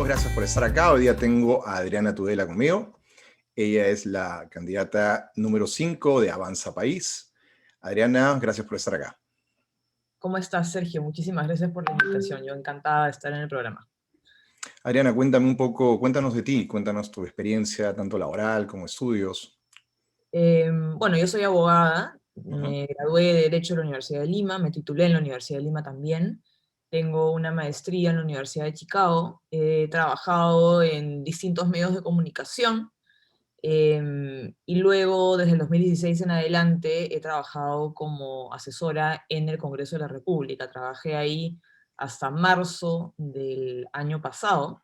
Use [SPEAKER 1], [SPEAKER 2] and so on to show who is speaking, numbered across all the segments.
[SPEAKER 1] todos, gracias por estar acá. Hoy día tengo a Adriana Tudela conmigo. Ella es la candidata número 5 de Avanza País. Adriana, gracias por estar acá.
[SPEAKER 2] ¿Cómo estás, Sergio? Muchísimas gracias por la invitación. Yo encantada de estar en el programa.
[SPEAKER 1] Adriana, cuéntame un poco, cuéntanos de ti, cuéntanos tu experiencia, tanto laboral como estudios.
[SPEAKER 2] Bueno, yo soy abogada,
[SPEAKER 1] Ujú.
[SPEAKER 2] me gradué de Derecho en la Universidad de Lima, me titulé en la Universidad de Lima también, tengo una maestría en la Universidad de Chicago, he trabajado en distintos medios de comunicación, y luego desde el 2016 en adelante he trabajado como asesora en el Congreso de la República. Trabajé ahí hasta marzo del año pasado,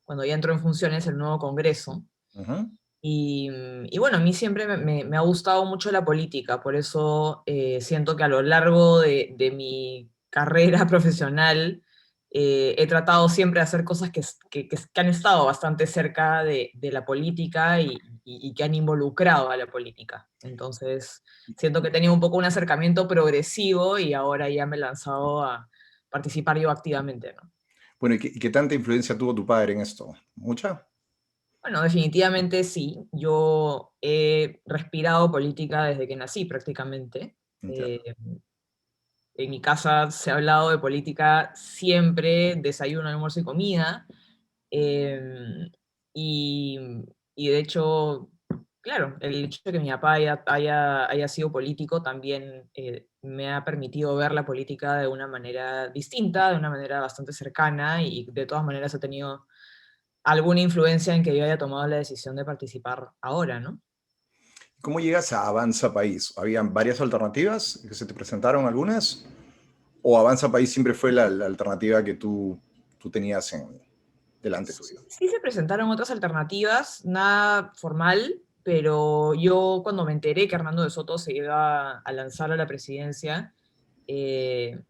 [SPEAKER 2] cuando ya entró en funciones el nuevo Congreso.
[SPEAKER 1] Ujú.
[SPEAKER 2] Y bueno, a mí siempre me ha gustado mucho la política, por eso siento que a lo largo de mi carrera profesional he tratado siempre de hacer cosas que han estado bastante cerca de la política y que han involucrado a la política. Entonces, siento que he tenido un poco un acercamiento progresivo y ahora ya me he lanzado a participar yo activamente, ¿no?
[SPEAKER 1] Bueno, ¿y qué tanta influencia tuvo tu padre en esto? ¿Mucha?
[SPEAKER 2] Bueno, definitivamente sí. Yo he respirado política desde que nací prácticamente.
[SPEAKER 1] Entiendo.
[SPEAKER 2] Eh, en mi casa se ha hablado de política siempre, desayuno, almuerzo y comida. Eh, y, y de hecho, claro, el hecho de que mi papá haya sido político también me ha permitido ver la política de una manera distinta, de una manera bastante cercana, y de todas maneras ha tenido alguna influencia en que yo haya tomado la decisión de participar ahora, ¿no?
[SPEAKER 1] ¿Cómo llegas a Avanza País? ¿Habían varias alternativas que se te presentaron algunas? ¿O Avanza País siempre fue la alternativa que tú tenías delante tuyo?
[SPEAKER 2] Sí se presentaron otras alternativas, nada formal, pero yo cuando me enteré que Hernando de Soto se iba a lanzar a la presidencia, eh,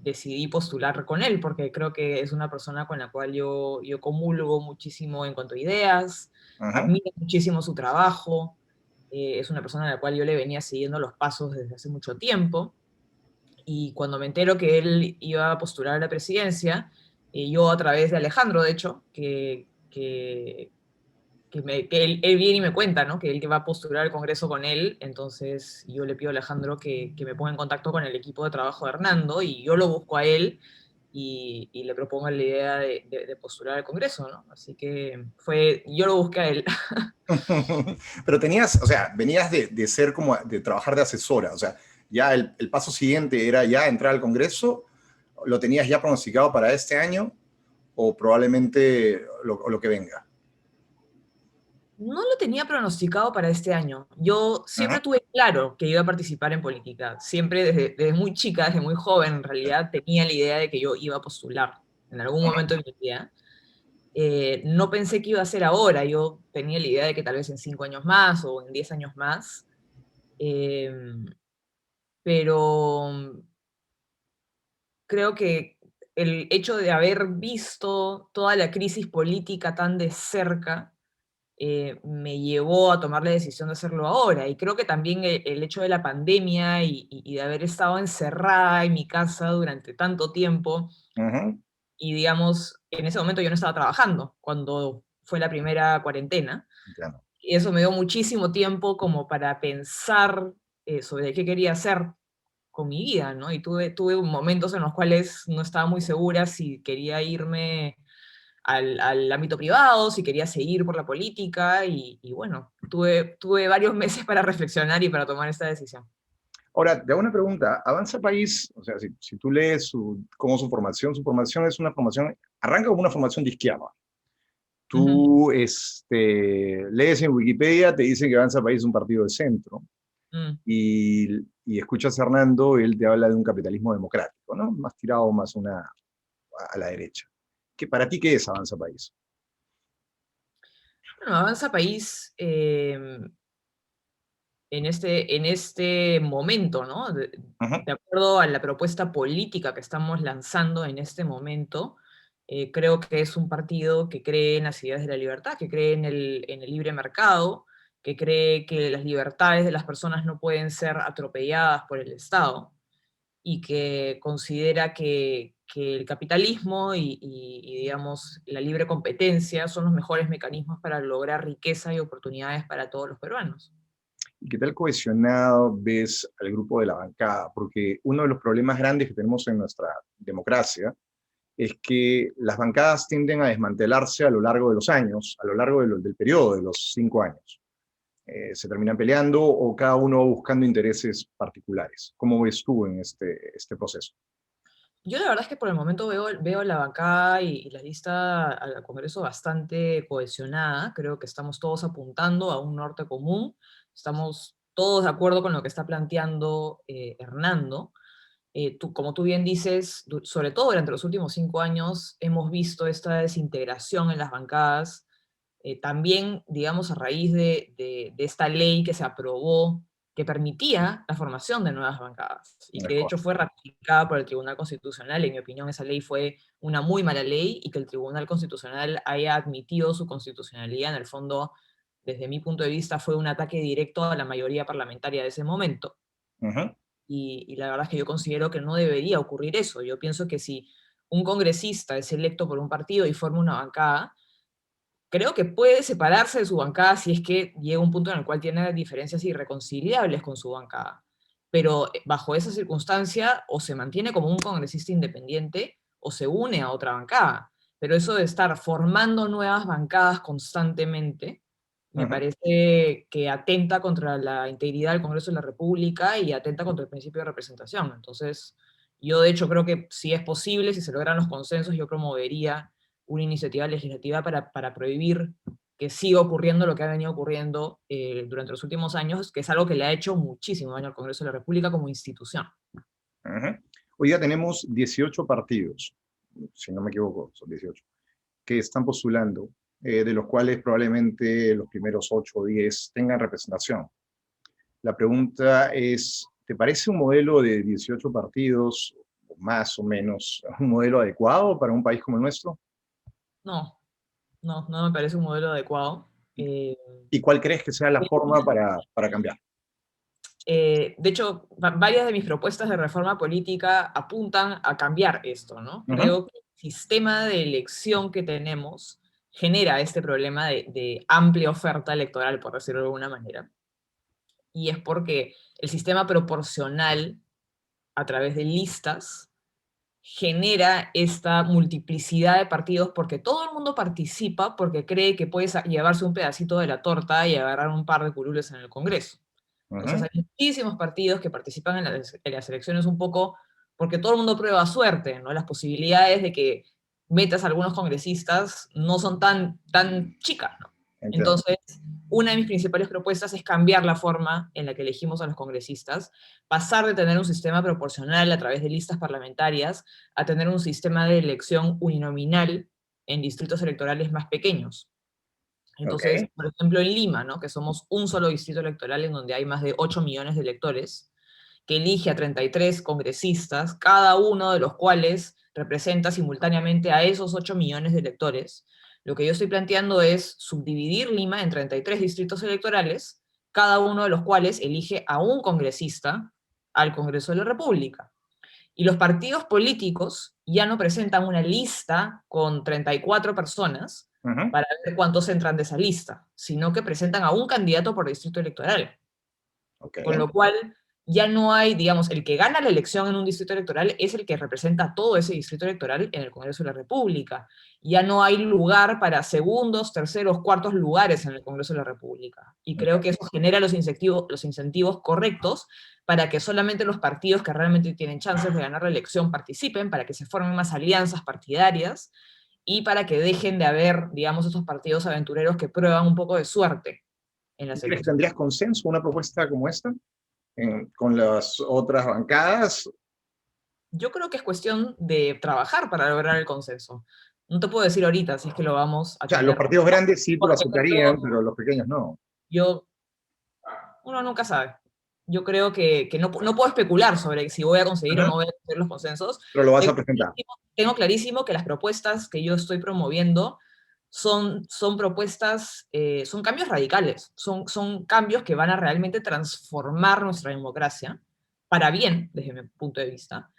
[SPEAKER 2] decidí postular con él, porque creo que es una persona con la cual yo comulgo muchísimo en cuanto a ideas,
[SPEAKER 1] Ajá.
[SPEAKER 2] admiro muchísimo su trabajo, es una persona a la cual yo le venía siguiendo los pasos desde hace mucho tiempo. Y cuando me entero que él iba a postular a la presidencia, yo a través de Alejandro, de hecho, que él viene y me cuenta, ¿no? Que él que va a postular al Congreso con él, entonces yo le pido a Alejandro que me ponga en contacto con el equipo de trabajo de Hernando, y yo lo busco a él y le propongo la idea de postular al Congreso, ¿no? Así que yo lo busqué a él.
[SPEAKER 1] Pero tenías, o sea, venías de ser como, de trabajar de asesora, o sea, ya el paso siguiente era ya entrar al Congreso, ¿lo tenías ya pronosticado para este año o probablemente lo que venga?
[SPEAKER 2] No lo tenía pronosticado para este año. Yo siempre
[SPEAKER 1] Ajá.
[SPEAKER 2] tuve claro que iba a participar en política. Siempre desde muy chica, desde muy joven, en realidad tenía la idea de que yo iba a postular en algún
[SPEAKER 1] Ajá.
[SPEAKER 2] momento de mi vida. No pensé que iba a ser ahora. Yo tenía la idea de que tal vez en 5 años más o en 10 años más. Eh, pero creo que el hecho de haber visto toda la crisis política tan de cerca me llevó a tomar la decisión de hacerlo ahora. Y creo que también el hecho de la pandemia y de haber estado encerrada en mi casa durante tanto tiempo,
[SPEAKER 1] Ajá.
[SPEAKER 2] y digamos, en ese momento yo no estaba trabajando cuando fue la primera cuarentena,
[SPEAKER 1] Entiendo.
[SPEAKER 2] y eso me dio muchísimo tiempo como para pensar sobre qué quería hacer con mi vida, ¿no? Y tuve momentos en los cuales no estaba muy segura si quería irme al ámbito privado, si quería seguir por la política, y bueno, tuve varios meses para reflexionar y para tomar esta decisión.
[SPEAKER 1] Ahora, te hago una pregunta. Avanza País, o sea, si tú lees cómo su formación es una formación, arranca como una formación de izquierda.
[SPEAKER 2] Ujú.
[SPEAKER 1] Tú lees en Wikipedia, te dice que Avanza País es un partido de centro.
[SPEAKER 2] Mm.
[SPEAKER 1] Y escuchas a Hernando, él te habla de un capitalismo democrático, ¿no? Más tirado más a la derecha. ¿Para ti qué es Avanza País?
[SPEAKER 2] Bueno, Avanza País, en este momento, ¿no?
[SPEAKER 1] Ajá.
[SPEAKER 2] De acuerdo a la propuesta política que estamos lanzando en este momento, creo que es un partido que cree en las ideas de la libertad, que cree en el libre mercado, que cree que las libertades de las personas no pueden ser atropelladas por el Estado, y que considera que el capitalismo digamos, la libre competencia son los mejores mecanismos para lograr riqueza y oportunidades para todos los peruanos.
[SPEAKER 1] ¿Y qué tal cohesionado ves al grupo de la bancada? Porque uno de los problemas grandes que tenemos en nuestra democracia es que las bancadas tienden a desmantelarse a lo largo de los años, a lo largo del periodo de los 5 años. Se terminan peleando o cada uno buscando intereses particulares. ¿Cómo ves tú en este proceso?
[SPEAKER 2] Yo la verdad es que por el momento veo la bancada y la lista al Congreso bastante cohesionada. Creo que estamos todos apuntando a un norte común. Estamos todos de acuerdo con lo que está planteando Hernando. Como tú bien dices, sobre todo durante los últimos 5 años hemos visto esta desintegración en las bancadas, también, digamos, a raíz de esta ley que se aprobó, que permitía la formación de nuevas bancadas, y
[SPEAKER 1] De
[SPEAKER 2] que de
[SPEAKER 1] acuerdo.
[SPEAKER 2] hecho fue ratificada por el Tribunal Constitucional. En mi opinión, esa ley fue una muy mala ley, y que el Tribunal Constitucional haya admitido su constitucionalidad, en el fondo, desde mi punto de vista, fue un ataque directo a la mayoría parlamentaria de ese momento.
[SPEAKER 1] Ujú,
[SPEAKER 2] Y la verdad es que yo considero que no debería ocurrir eso. Yo pienso que si un congresista es electo por un partido y forma una bancada, creo que puede separarse de su bancada si es que llega un punto en el cual tiene diferencias irreconciliables con su bancada. Pero bajo esa circunstancia, o se mantiene como un congresista independiente o se une a otra bancada. Pero eso de estar formando nuevas bancadas constantemente, me
[SPEAKER 1] ujú.
[SPEAKER 2] parece que atenta contra la integridad del Congreso de la República y atenta contra el principio de representación. Entonces, yo de hecho creo que si es posible, si se logran los consensos, yo promovería una iniciativa legislativa para prohibir que siga ocurriendo lo que ha venido ocurriendo durante los últimos años, que es algo que le ha hecho muchísimo daño al Congreso de la República como institución.
[SPEAKER 1] Ujú. Hoy día tenemos 18 partidos, si no me equivoco, son 18, que están postulando, de los cuales probablemente los primeros 8 o 10 tengan representación. La pregunta es, ¿te parece un modelo de 18 partidos, más o menos, un modelo adecuado para un país como el nuestro?
[SPEAKER 2] No, no me parece un modelo adecuado. Eh,
[SPEAKER 1] ¿Y cuál crees que sea la forma para cambiar?
[SPEAKER 2] de hecho, varias de mis propuestas de reforma política apuntan a cambiar esto, ¿no?
[SPEAKER 1] Ujú,
[SPEAKER 2] Creo que el sistema de elección que tenemos genera este problema de amplia oferta electoral, por decirlo de alguna manera. Y es porque el sistema proporcional a través de listas genera esta multiplicidad de partidos, porque todo el mundo participa porque cree que puede llevarse un pedacito de la torta y agarrar un par de curules en el Congreso. Entonces
[SPEAKER 1] ujú.
[SPEAKER 2] hay muchísimos partidos que participan en las elecciones un poco porque todo el mundo prueba suerte, ¿no? Las posibilidades de que metas a algunos congresistas no son tan chicas, ¿no?
[SPEAKER 1] Entiendo.
[SPEAKER 2] Entonces, una de mis principales propuestas es cambiar la forma en la que elegimos a los congresistas, pasar de tener un sistema proporcional a través de listas parlamentarias a tener un sistema de elección uninominal en distritos electorales más pequeños.
[SPEAKER 1] Ok.
[SPEAKER 2] Entonces, por ejemplo, en Lima, ¿no? Que somos un solo distrito electoral en donde hay más de 8 millones de electores, que elige a 33 congresistas, cada uno de los cuales representa simultáneamente a esos 8 millones de electores. Lo que yo estoy planteando es subdividir Lima en 33 distritos electorales, cada uno de los cuales elige a un congresista al Congreso de la República. Y los partidos políticos ya no presentan una lista con 34 personas
[SPEAKER 1] Ujú,
[SPEAKER 2] para ver cuántos entran de esa lista, sino que presentan a un candidato por distrito electoral.
[SPEAKER 1] ok.
[SPEAKER 2] Con lo cual ya no hay, digamos, el que gana la elección en un distrito electoral es el que representa todo ese distrito electoral en el Congreso de la República. Ya no hay lugar para segundos, terceros, cuartos lugares en el Congreso de la República. Y creo que eso genera los incentivos correctos para que solamente los partidos que realmente tienen chances de ganar la elección participen, para que se formen más alianzas partidarias y para que dejen de haber, digamos, esos partidos aventureros que prueban un poco de suerte en
[SPEAKER 1] ¿Y
[SPEAKER 2] las
[SPEAKER 1] crees que
[SPEAKER 2] elecciones.
[SPEAKER 1] tendrías consenso una propuesta como esta con las otras bancadas?
[SPEAKER 2] Yo creo que es cuestión de trabajar para lograr el consenso. No te puedo decir ahorita si es que lo vamos a
[SPEAKER 1] O sea, los
[SPEAKER 2] tener,
[SPEAKER 1] partidos grandes sí te lo
[SPEAKER 2] porque
[SPEAKER 1] aceptarían, pero los pequeños no.
[SPEAKER 2] yo, uno nunca sabe. Yo creo que no puedo especular sobre si voy a conseguir o
[SPEAKER 1] Ujú,
[SPEAKER 2] no voy a conseguir los consensos.
[SPEAKER 1] pero lo vas
[SPEAKER 2] Tengo
[SPEAKER 1] a presentar.
[SPEAKER 2] tengo clarísimo que las propuestas que yo estoy promoviendo son propuestas, son cambios radicales, son cambios que van a realmente transformar nuestra democracia para bien, desde mi punto de vista.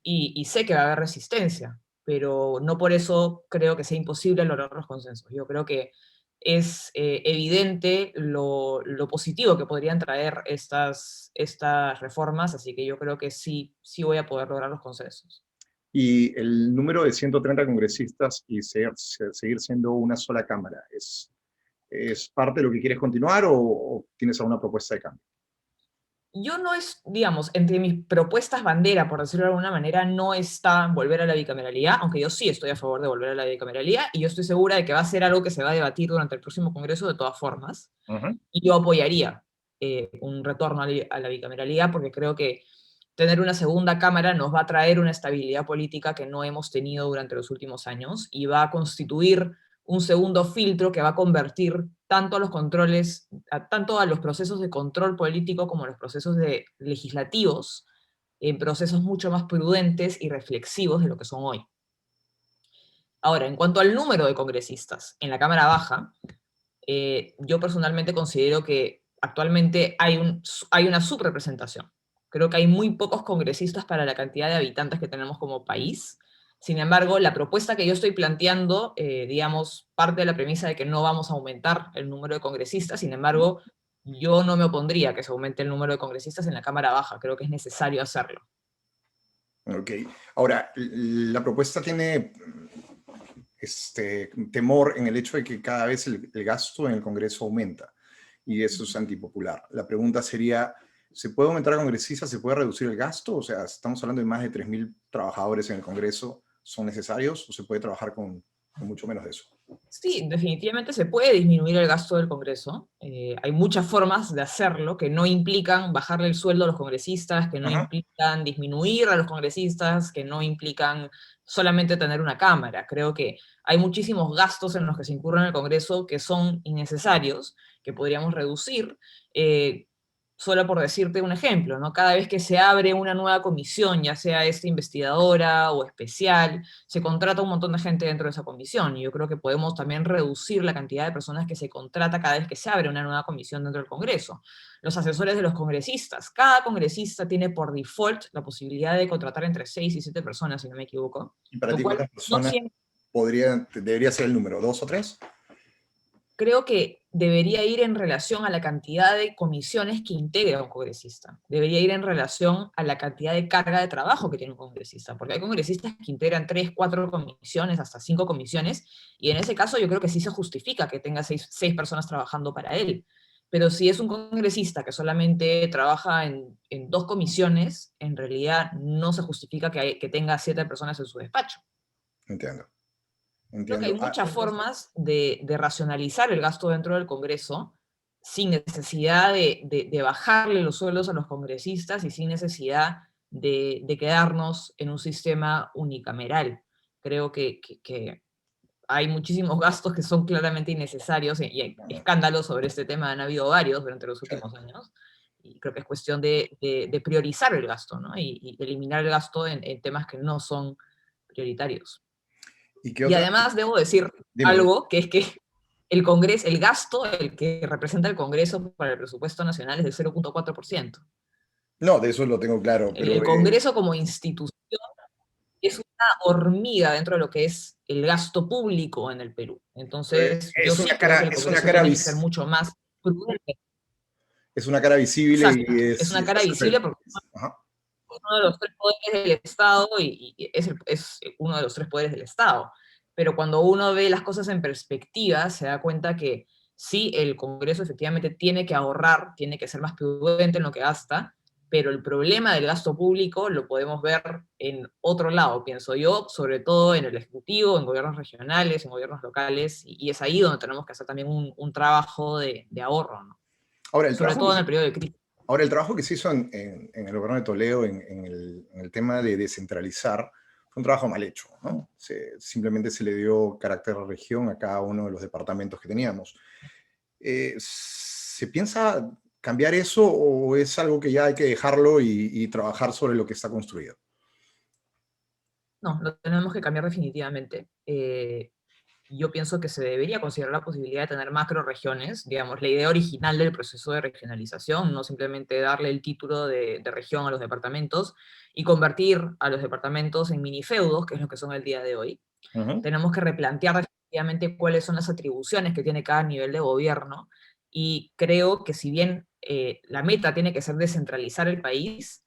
[SPEAKER 2] y sé que va a haber resistencia, pero no por eso creo que sea imposible lograr los consensos. Yo creo que es evidente lo positivo que podrían traer estas reformas, así que yo creo que sí, sí voy a poder lograr los consensos.
[SPEAKER 1] Y el número de 130 congresistas y seguir siendo una sola Cámara, ¿es parte de lo que quieres continuar o tienes alguna propuesta de cambio?
[SPEAKER 2] Yo no es, digamos, entre mis propuestas bandera, por decirlo de alguna manera, no está volver a la bicameralidad, aunque yo sí estoy a favor de volver a la bicameralidad, y yo estoy segura de que va a ser algo que se va a debatir durante el próximo Congreso de todas formas,
[SPEAKER 1] Ujú.
[SPEAKER 2] y yo apoyaría un retorno a la bicameralidad, porque creo que tener una segunda cámara nos va a traer una estabilidad política que no hemos tenido durante los últimos años, y va a constituir un segundo filtro que va a convertir tanto a los controles, tanto a los procesos de control político como a los procesos legislativos, en procesos mucho más prudentes y reflexivos de lo que son hoy. Ahora, en cuanto al número de congresistas en la Cámara Baja, yo personalmente considero que actualmente hay una subrepresentación. Creo que hay muy pocos congresistas para la cantidad de habitantes que tenemos como país. Sin embargo, la propuesta que yo estoy planteando, digamos, parte de la premisa de que no vamos a aumentar el número de congresistas. Sin embargo, yo no me opondría a que se aumente el número de congresistas en la Cámara Baja. Creo que es necesario hacerlo.
[SPEAKER 1] Ok. Ahora, la propuesta tiene temor en el hecho de que cada vez el gasto en el Congreso aumenta y eso es antipopular. La pregunta sería, ¿se puede aumentar a congresistas? ¿Se puede reducir el gasto? O sea, estamos hablando de más de 3.000 trabajadores en el Congreso. ¿Son necesarios o se puede trabajar con mucho menos de eso?
[SPEAKER 2] Sí, definitivamente se puede disminuir el gasto del Congreso. Hay muchas formas de hacerlo que no implican bajarle el sueldo a los congresistas, que no
[SPEAKER 1] Ajá.
[SPEAKER 2] implican disminuir a los congresistas, que no implican solamente tener una Cámara. Creo que hay muchísimos gastos en los que se incurre en el Congreso que son innecesarios, que podríamos reducir. Solo por decirte un ejemplo, ¿no? Cada vez que se abre una nueva comisión, ya sea esta investigadora o especial, se contrata un montón de gente dentro de esa comisión, y yo creo que podemos también reducir la cantidad de personas que se contrata cada vez que se abre una nueva comisión dentro del Congreso. Los asesores de los congresistas. Cada congresista tiene por default la posibilidad de contratar entre 6 y 7 personas, si no me equivoco,
[SPEAKER 1] ¿Y para
[SPEAKER 2] lo
[SPEAKER 1] ti
[SPEAKER 2] cual
[SPEAKER 1] cuántas
[SPEAKER 2] no
[SPEAKER 1] personas
[SPEAKER 2] siempre
[SPEAKER 1] debería ser el número? ¿Dos o tres?
[SPEAKER 2] creo que debería ir en relación a la cantidad de comisiones que integra un congresista. Debería ir en relación a la cantidad de carga de trabajo que tiene un congresista, porque hay congresistas que integran 3, 4 comisiones, hasta 5 comisiones, y en ese caso yo creo que sí se justifica que tenga 6 personas trabajando para él. Pero si es un congresista que solamente trabaja en 2 comisiones, en realidad no se justifica que tenga 7 personas en su despacho.
[SPEAKER 1] Entiendo,
[SPEAKER 2] Creo que hay
[SPEAKER 1] entiendo. Ah,
[SPEAKER 2] muchas formas de racionalizar el gasto dentro del Congreso sin necesidad de bajarle los sueldos a los congresistas y sin necesidad de quedarnos en un sistema unicameral. Creo que hay muchísimos gastos que son claramente innecesarios y hay escándalos sobre este tema han habido varios durante los
[SPEAKER 1] sí.
[SPEAKER 2] últimos años. Y creo que es cuestión de priorizar el gasto, ¿no? Y eliminar el gasto en temas que no son prioritarios.
[SPEAKER 1] ¿Y qué
[SPEAKER 2] Y
[SPEAKER 1] otra?
[SPEAKER 2] además debo decir
[SPEAKER 1] Dime, dime.
[SPEAKER 2] algo, que es que el Congreso, el gasto, el que representa el Congreso para el presupuesto nacional es del 0,4%.
[SPEAKER 1] No, de eso lo tengo claro,
[SPEAKER 2] El
[SPEAKER 1] pero
[SPEAKER 2] Congreso como institución es una hormiga dentro de lo que es el gasto público en el Perú. Entonces, yo sí creo que el
[SPEAKER 1] es una
[SPEAKER 2] Congreso
[SPEAKER 1] cara,
[SPEAKER 2] tiene que ser mucho más prudente.
[SPEAKER 1] es una cara visible y
[SPEAKER 2] Exacto, es
[SPEAKER 1] y
[SPEAKER 2] una
[SPEAKER 1] está
[SPEAKER 2] cara visible
[SPEAKER 1] siempre.
[SPEAKER 2] porque
[SPEAKER 1] Ajá.
[SPEAKER 2] es uno de los 3 poderes del Estado y es uno de los 3 poderes del Estado. Pero cuando uno ve las cosas en perspectiva, se da cuenta que sí, el Congreso efectivamente tiene que ahorrar, tiene que ser más prudente en lo que gasta, pero el problema del gasto público lo podemos ver en otro lado, pienso yo, sobre todo en el Ejecutivo, en gobiernos regionales, en gobiernos locales, y es ahí donde tenemos que hacer también un trabajo de ahorro, ¿no?
[SPEAKER 1] Ahora, el
[SPEAKER 2] Sobre
[SPEAKER 1] trabajo que
[SPEAKER 2] todo en
[SPEAKER 1] se,
[SPEAKER 2] el periodo de crisis.
[SPEAKER 1] ahora, el trabajo que se hizo en el gobierno de Toledo en el tema de descentralizar fue un trabajo mal hecho, ¿no? Simplemente se le dio carácter de región a cada uno de los departamentos que teníamos. ¿Se piensa cambiar eso o es algo que ya hay que dejarlo y trabajar sobre lo que está construido?
[SPEAKER 2] No, lo tenemos que cambiar definitivamente. yo pienso que se debería considerar la posibilidad de tener macroregiones, digamos, la idea original del proceso de regionalización, no simplemente darle el título de región a los departamentos y convertir a los departamentos en minifeudos, que es lo que son el día de hoy.
[SPEAKER 1] Ujú.
[SPEAKER 2] Tenemos que replantear definitivamente cuáles son las atribuciones que tiene cada nivel de gobierno, y creo que si bien la meta tiene que ser descentralizar el país,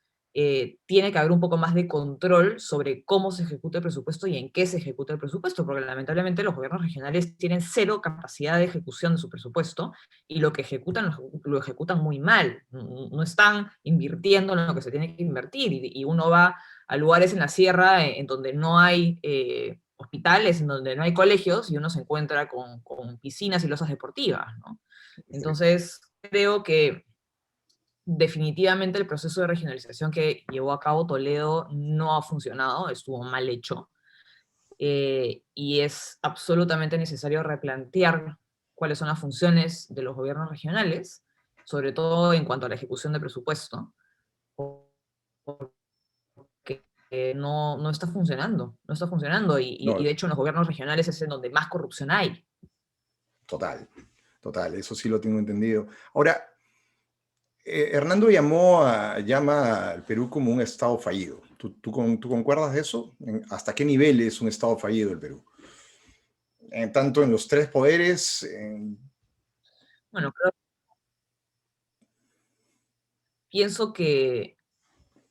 [SPEAKER 2] tiene que haber un poco más de control sobre cómo se ejecuta el presupuesto y en qué se ejecuta el presupuesto, porque lamentablemente los gobiernos regionales tienen cero capacidad de ejecución de su presupuesto, y lo que ejecutan lo ejecutan muy mal, no están invirtiendo en lo que se tiene que invertir, y uno va a lugares en la sierra en donde no hay hospitales, en donde no hay colegios, y uno se encuentra con piscinas y losas deportivas, ¿no?
[SPEAKER 1] Sí.
[SPEAKER 2] Entonces, creo que definitivamente el proceso de regionalización que llevó a cabo Toledo no ha funcionado, estuvo mal hecho, y es absolutamente necesario replantear cuáles son las funciones de los gobiernos regionales, sobre todo en cuanto a la ejecución de presupuesto, porque no está funcionando, no está funcionando, y
[SPEAKER 1] No,
[SPEAKER 2] de hecho en los gobiernos regionales es en donde más corrupción hay.
[SPEAKER 1] total, total, eso sí lo tengo entendido. Ahora, Hernando llama al Perú como un Estado fallido. ¿Tú concuerdas de eso? ¿Hasta qué nivel es un Estado fallido el Perú? Tanto en los tres poderes,
[SPEAKER 2] Bueno, pienso que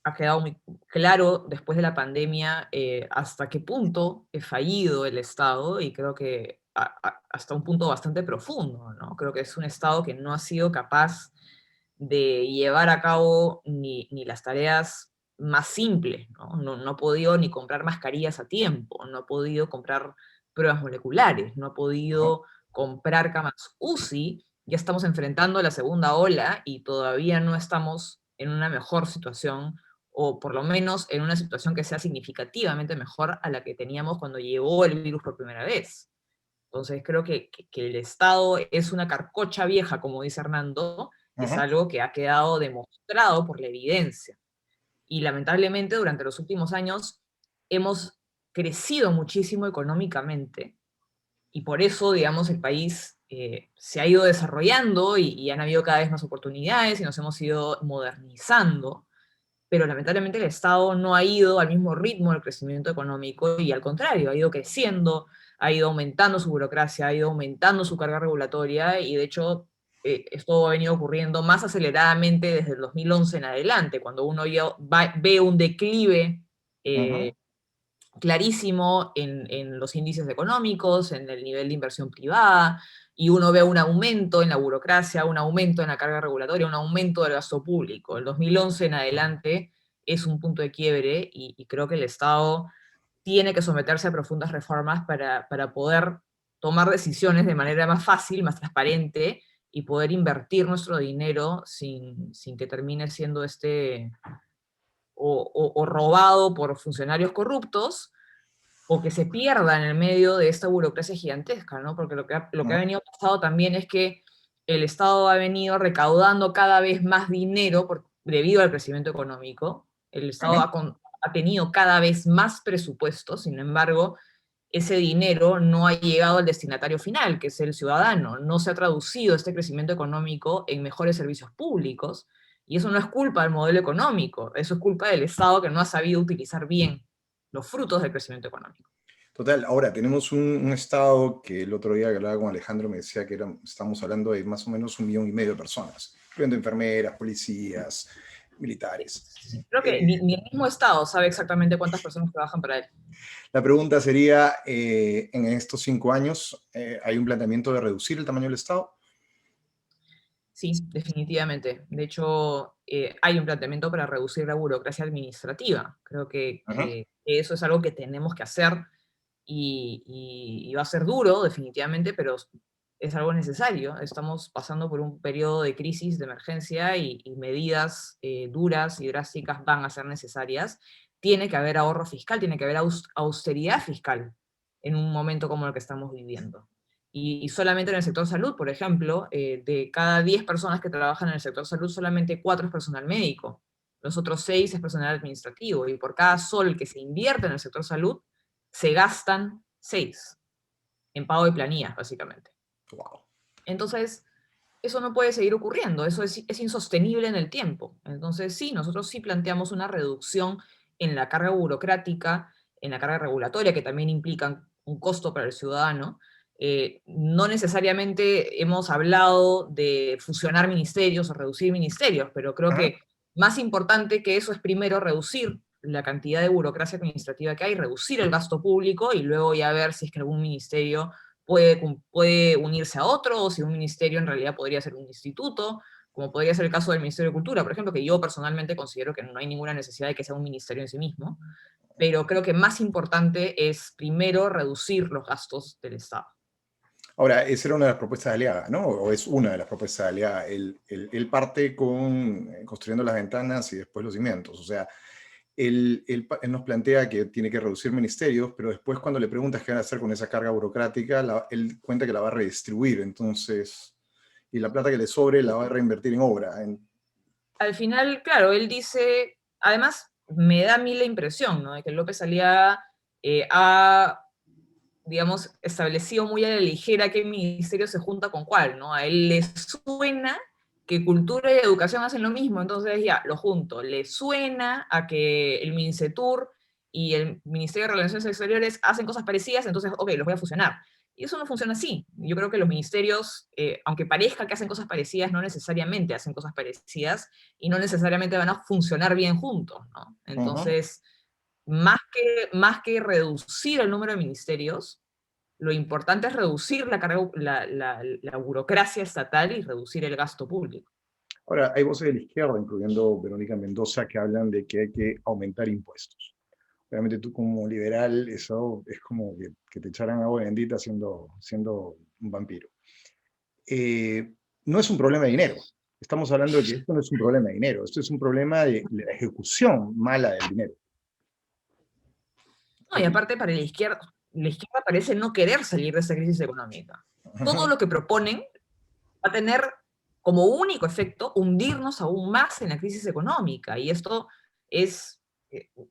[SPEAKER 2] ha quedado muy claro después de la pandemia hasta qué punto es fallido el Estado, y creo que hasta un punto bastante profundo, ¿no? Creo que es un Estado que no ha sido capaz de llevar a cabo ni las tareas más simples, ¿no? No ha podido ni comprar mascarillas a tiempo, no ha podido comprar pruebas moleculares, no ha
[SPEAKER 1] ajá,
[SPEAKER 2] podido comprar camas UCI. Ya estamos enfrentando la segunda ola y todavía no estamos en una mejor situación, o por lo menos en una situación que sea significativamente mejor a la que teníamos cuando llegó el virus por primera vez. Entonces creo que el Estado es una carcocha vieja, como dice Hernando, y es
[SPEAKER 1] ajá,
[SPEAKER 2] algo que ha quedado demostrado por la evidencia. Y lamentablemente durante los últimos años hemos crecido muchísimo económicamente, y por eso, digamos, el país se ha ido desarrollando, y han habido cada vez más oportunidades y nos hemos ido modernizando, pero lamentablemente el Estado no ha ido al mismo ritmo del crecimiento económico, y al contrario, ha ido creciendo, ha ido aumentando su burocracia, ha ido aumentando su carga regulatoria, y de hecho esto ha venido ocurriendo más aceleradamente desde el 2011 en adelante, cuando uno ya ve un declive
[SPEAKER 1] ajá.
[SPEAKER 2] eh, clarísimo en los índices económicos, en el nivel de inversión privada, y uno ve un aumento en la burocracia, un aumento en la carga regulatoria, un aumento del gasto público. El 2011 en adelante es un punto de quiebre, y creo que el Estado tiene que someterse a profundas reformas para poder tomar decisiones de manera más fácil, más transparente, y poder invertir nuestro dinero sin que termine siendo o robado por funcionarios corruptos, o que se pierda en el medio de esta burocracia gigantesca, ¿no? Porque lo que ha venido pasando también es que el Estado ha venido recaudando cada vez más dinero debido al crecimiento económico. El Estado
[SPEAKER 1] Ajá.
[SPEAKER 2] ha tenido cada vez más presupuesto, sin embargo, ese dinero no ha llegado al destinatario final, que es el ciudadano. No se ha traducido este crecimiento económico en mejores servicios públicos, y eso no es culpa del modelo económico, eso es culpa del Estado, que no ha sabido utilizar bien los frutos del crecimiento económico.
[SPEAKER 1] Total, ahora tenemos un estado que el otro día que hablaba con Alejandro me decía que estamos hablando de más o menos 1,5 millones de personas, incluyendo enfermeras, policías, militares.
[SPEAKER 2] Creo que
[SPEAKER 1] Eh,
[SPEAKER 2] ni el mismo Estado sabe exactamente cuántas personas trabajan para él.
[SPEAKER 1] la pregunta sería, en estos 5 años, ¿hay un planteamiento de reducir el tamaño del Estado?
[SPEAKER 2] Sí, definitivamente. De hecho, hay un planteamiento para reducir la burocracia administrativa. Creo
[SPEAKER 1] Ajá.
[SPEAKER 2] que eso es algo que tenemos que hacer, y va a ser duro, definitivamente, pero es algo necesario. Estamos pasando por un periodo de crisis, de emergencia, y medidas duras y drásticas van a ser necesarias. Tiene que haber ahorro fiscal, tiene que haber austeridad fiscal en un momento como el que estamos viviendo. Y solamente en el sector salud, por ejemplo, de cada 10 personas que trabajan en el sector salud, solamente 4 es personal médico, los otros 6 es personal administrativo, y por cada sol que se invierte en el sector salud, se gastan 6. en pago de planillas, básicamente.
[SPEAKER 1] Wow.
[SPEAKER 2] Entonces, eso no puede seguir ocurriendo, eso es insostenible en el tiempo. Entonces, sí, nosotros sí planteamos una reducción en la carga burocrática, en la carga regulatoria, que también implican un costo para el ciudadano. No necesariamente hemos hablado de fusionar ministerios o reducir ministerios, pero creo que más importante que eso es primero reducir la cantidad de burocracia administrativa que hay, reducir el gasto público y luego ya ver si es que algún ministerio puede unirse a otro, o si un ministerio en realidad podría ser un instituto, como podría ser el caso del Ministerio de Cultura, por ejemplo, que yo personalmente considero que no hay ninguna necesidad de que sea un ministerio en sí mismo, pero creo que más importante es primero reducir los gastos del Estado.
[SPEAKER 1] Ahora, esa era una de las propuestas de Aliaga, ¿no? O es una de las propuestas de Aliaga. Él parte con construyendo las ventanas y después los cimientos. O sea, él nos plantea que tiene que reducir ministerios, pero después cuando le preguntas qué van a hacer con esa carga burocrática, él cuenta que la va a redistribuir, entonces, y la plata que le sobre la va a reinvertir en obra.
[SPEAKER 2] Al final, claro, él dice, además, me da a mí la impresión, ¿no?, de que López Aliaga ha, digamos, establecido muy a la ligera qué ministerio se junta con cuál, ¿no? A él le suena que cultura y educación hacen lo mismo, entonces ya, lo junto. Le suena a que el MINCETUR y el Ministerio de Relaciones Exteriores hacen cosas parecidas, entonces, ok, los voy a fusionar. Y eso no funciona así. Yo creo que los ministerios, aunque parezca que hacen cosas parecidas, no necesariamente hacen cosas parecidas y no necesariamente van a funcionar bien juntos, ¿no? Entonces, más que reducir el número de ministerios, lo importante es reducir la burocracia estatal y reducir el gasto público.
[SPEAKER 1] Ahora, hay voces de la izquierda, incluyendo Verónica Mendoza, que hablan de que hay que aumentar impuestos. Obviamente tú como liberal, eso es como que te echaran agua bendita siendo un vampiro. No es un problema de dinero. Estamos hablando de que esto no es un problema de dinero, esto es un problema de la ejecución mala del dinero.
[SPEAKER 2] No, y aparte para la izquierda parece no querer salir de esa crisis económica. Todo lo que proponen va a tener como único efecto hundirnos aún más en la crisis económica. Y esto es,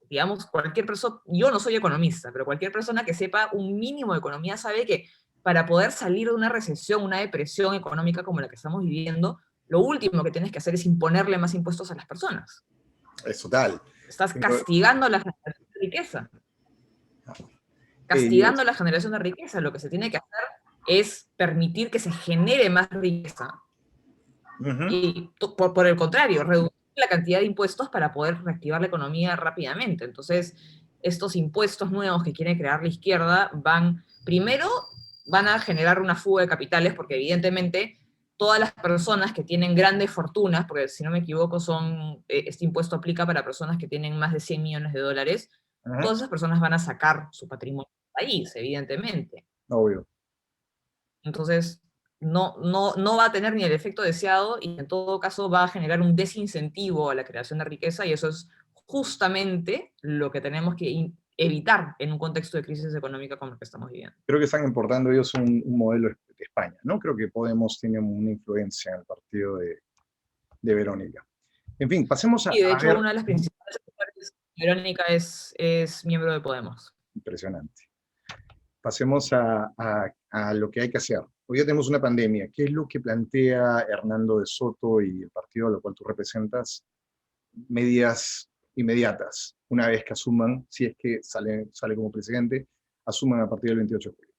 [SPEAKER 2] digamos, cualquier persona, yo no soy economista, pero cualquier persona que sepa un mínimo de economía sabe que para poder salir de una recesión, una depresión económica como la que estamos viviendo, lo último que tienes que hacer es imponerle más impuestos a las personas.
[SPEAKER 1] Es total.
[SPEAKER 2] Estás castigando la generación de riqueza.
[SPEAKER 1] Eh,
[SPEAKER 2] Castigando la generación de riqueza. Lo que se tiene que hacer es permitir que se genere más riqueza. Y por el contrario, reducir la cantidad de impuestos para poder reactivar la economía rápidamente. Entonces, estos impuestos nuevos que quiere crear la izquierda primero van a generar una fuga de capitales, porque evidentemente todas las personas que tienen grandes fortunas, porque si no me equivoco este impuesto aplica para personas que tienen más de 100 millones de dólares, todas esas personas van a sacar su patrimonio del país, evidentemente.
[SPEAKER 1] Obvio.
[SPEAKER 2] Entonces, no va a tener ni el efecto deseado y en todo caso va a generar un desincentivo a la creación de riqueza y eso es justamente lo que tenemos que evitar en un contexto de crisis económica como el que estamos viviendo.
[SPEAKER 1] Creo que están importando ellos un modelo de España, ¿no? Creo que Podemos tiene una influencia en el partido de Verónica. En fin, pasemos a...
[SPEAKER 2] Y de hecho,
[SPEAKER 1] ver.
[SPEAKER 2] una de las principales Verónica es miembro de Podemos.
[SPEAKER 1] Impresionante. Pasemos a lo que hay que hacer. Hoy ya tenemos una pandemia. ¿Qué es lo que plantea Hernando de Soto y el partido al cual tú representas? Medidas inmediatas, una vez que asuman, si es que sale como presidente, asuman a partir del 28 de julio.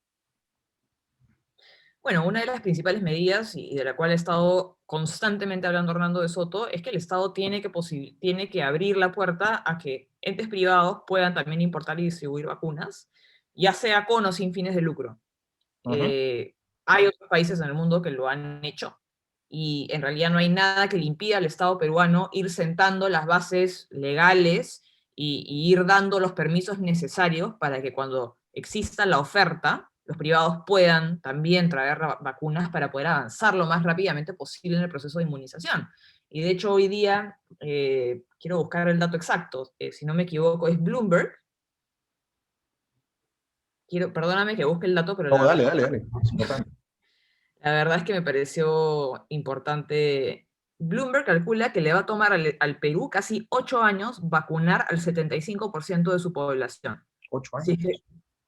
[SPEAKER 2] Bueno, una de las principales medidas, y de la cual ha estado constantemente hablando Hernando de Soto, es que el Estado tiene que abrir la puerta a que entes privados puedan también importar y distribuir vacunas, ya sea con o sin fines de lucro. Hay otros países en el mundo que lo han hecho, y en realidad no hay nada que le impida al Estado peruano ir sentando las bases legales y ir dando los permisos necesarios para que cuando exista la oferta, los privados puedan también traer vacunas para poder avanzar lo más rápidamente posible en el proceso de inmunización. Y de hecho hoy día, quiero buscar el dato exacto, si no me equivoco es Bloomberg. Perdóname que busque el dato, pero
[SPEAKER 1] No, dale, es importante.
[SPEAKER 2] la verdad es que me pareció importante. Bloomberg calcula que le va a tomar al Perú casi 8 años vacunar al 75% de su población.
[SPEAKER 1] 8
[SPEAKER 2] Así
[SPEAKER 1] años.
[SPEAKER 2] que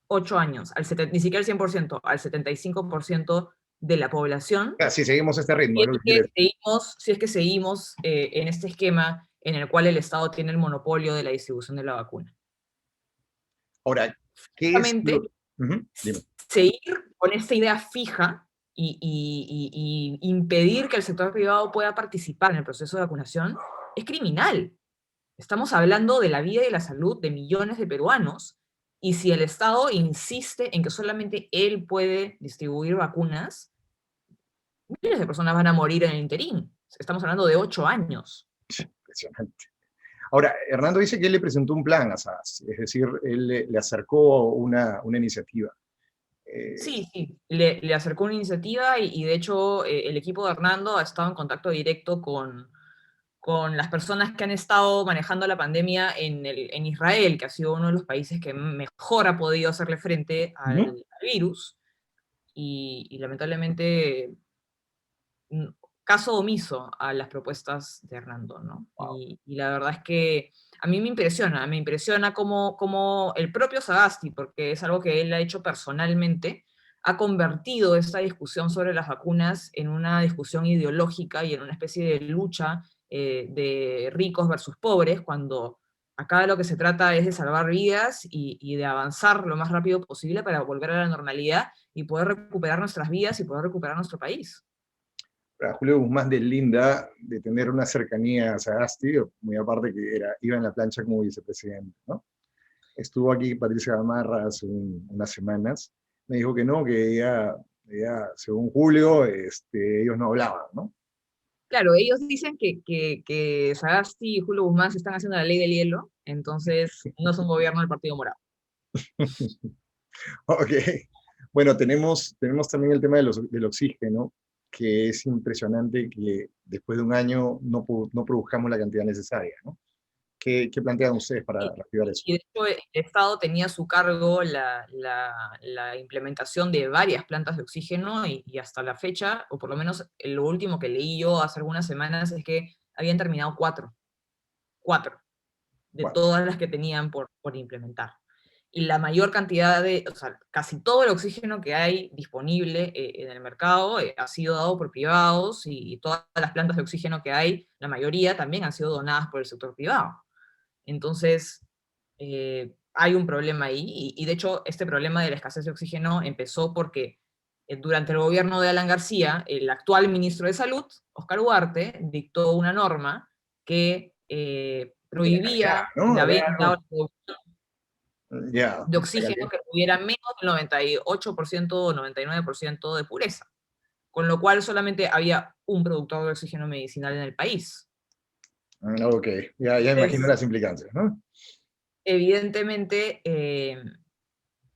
[SPEAKER 2] 8 años, ni siquiera el 100%, al 75% de la población,
[SPEAKER 1] Si seguimos este ritmo,
[SPEAKER 2] si
[SPEAKER 1] es
[SPEAKER 2] es
[SPEAKER 1] lo que
[SPEAKER 2] que
[SPEAKER 1] quieres.
[SPEAKER 2] seguimos, si es que seguimos en este esquema en el cual el Estado tiene el monopolio de la distribución de la vacuna.
[SPEAKER 1] Ahora, ¿qué es lo...?
[SPEAKER 2] Básicamente,
[SPEAKER 1] Ujú, dime.
[SPEAKER 2] seguir con esta idea fija y impedir que el sector privado pueda participar en el proceso de vacunación es criminal. Estamos hablando de la vida y la salud de millones de peruanos, y si el Estado insiste en que solamente él puede distribuir vacunas, miles de personas van a morir en el interín. Estamos hablando de 8 años.
[SPEAKER 1] Impresionante. Ahora, Hernando dice que él le presentó un plan a SAS, es decir, él le acercó una iniciativa.
[SPEAKER 2] Sí, sí, le acercó una iniciativa y de hecho el equipo de Hernando ha estado en contacto directo con las personas que han estado manejando la pandemia en Israel, que ha sido uno de los países que mejor ha podido hacerle frente
[SPEAKER 1] Ujú.
[SPEAKER 2] al virus, y lamentablemente caso omiso a las propuestas de Hernando, ¿no?
[SPEAKER 1] Wow.
[SPEAKER 2] Y la verdad es que a mí me impresiona cómo el propio Sagasti, porque es algo que él ha hecho personalmente, ha convertido esta discusión sobre las vacunas en una discusión ideológica y en una especie de lucha de ricos versus pobres, cuando acá de lo que se trata es de salvar vidas y de avanzar lo más rápido posible para volver a la normalidad y poder recuperar nuestras vidas y poder recuperar nuestro país.
[SPEAKER 1] Para Julio Guzmán de Linda, de tener una cercanía a Sagasti, muy aparte que iba en la plancha como vicepresidente, ¿no? Estuvo aquí Patricia Gamarra hace unas semanas, me dijo que no, que ella según Julio, ellos no hablaban, ¿no?
[SPEAKER 2] Claro, ellos dicen que Sagasti y Julio Guzmán se están haciendo la ley del hielo, entonces no es un gobierno del Partido Morado.
[SPEAKER 1] Ok. Bueno, tenemos también el tema del oxígeno, que es impresionante que después de un año no produzcamos la cantidad necesaria, ¿no? ¿Qué plantean ustedes para reactivar eso?
[SPEAKER 2] Y de hecho el Estado tenía a su cargo la implementación de varias plantas de oxígeno y hasta la fecha, o por lo menos lo último que leí yo hace algunas semanas, es que habían terminado cuatro de
[SPEAKER 1] Bueno,
[SPEAKER 2] todas las que tenían por implementar. Y la mayor cantidad o sea, casi todo el oxígeno que hay disponible en el mercado ha sido dado por privados, y todas las plantas de oxígeno que hay, la mayoría también han sido donadas por el sector privado. Entonces, hay un problema ahí, y de hecho este problema de la escasez de oxígeno empezó porque durante el gobierno de Alan García, el actual ministro de Salud, Oscar Ugarte, dictó una norma que
[SPEAKER 1] ya,
[SPEAKER 2] prohibía
[SPEAKER 1] ¿no?
[SPEAKER 2] la
[SPEAKER 1] Acá,
[SPEAKER 2] venta
[SPEAKER 1] ya,
[SPEAKER 2] de oxígeno que tuviera menos del 98% o 99% de pureza, con lo cual solamente había un productor de oxígeno medicinal en el país.
[SPEAKER 1] ok, ya imagino
[SPEAKER 2] Entonces,
[SPEAKER 1] las implicancias, ¿no?
[SPEAKER 2] evidentemente,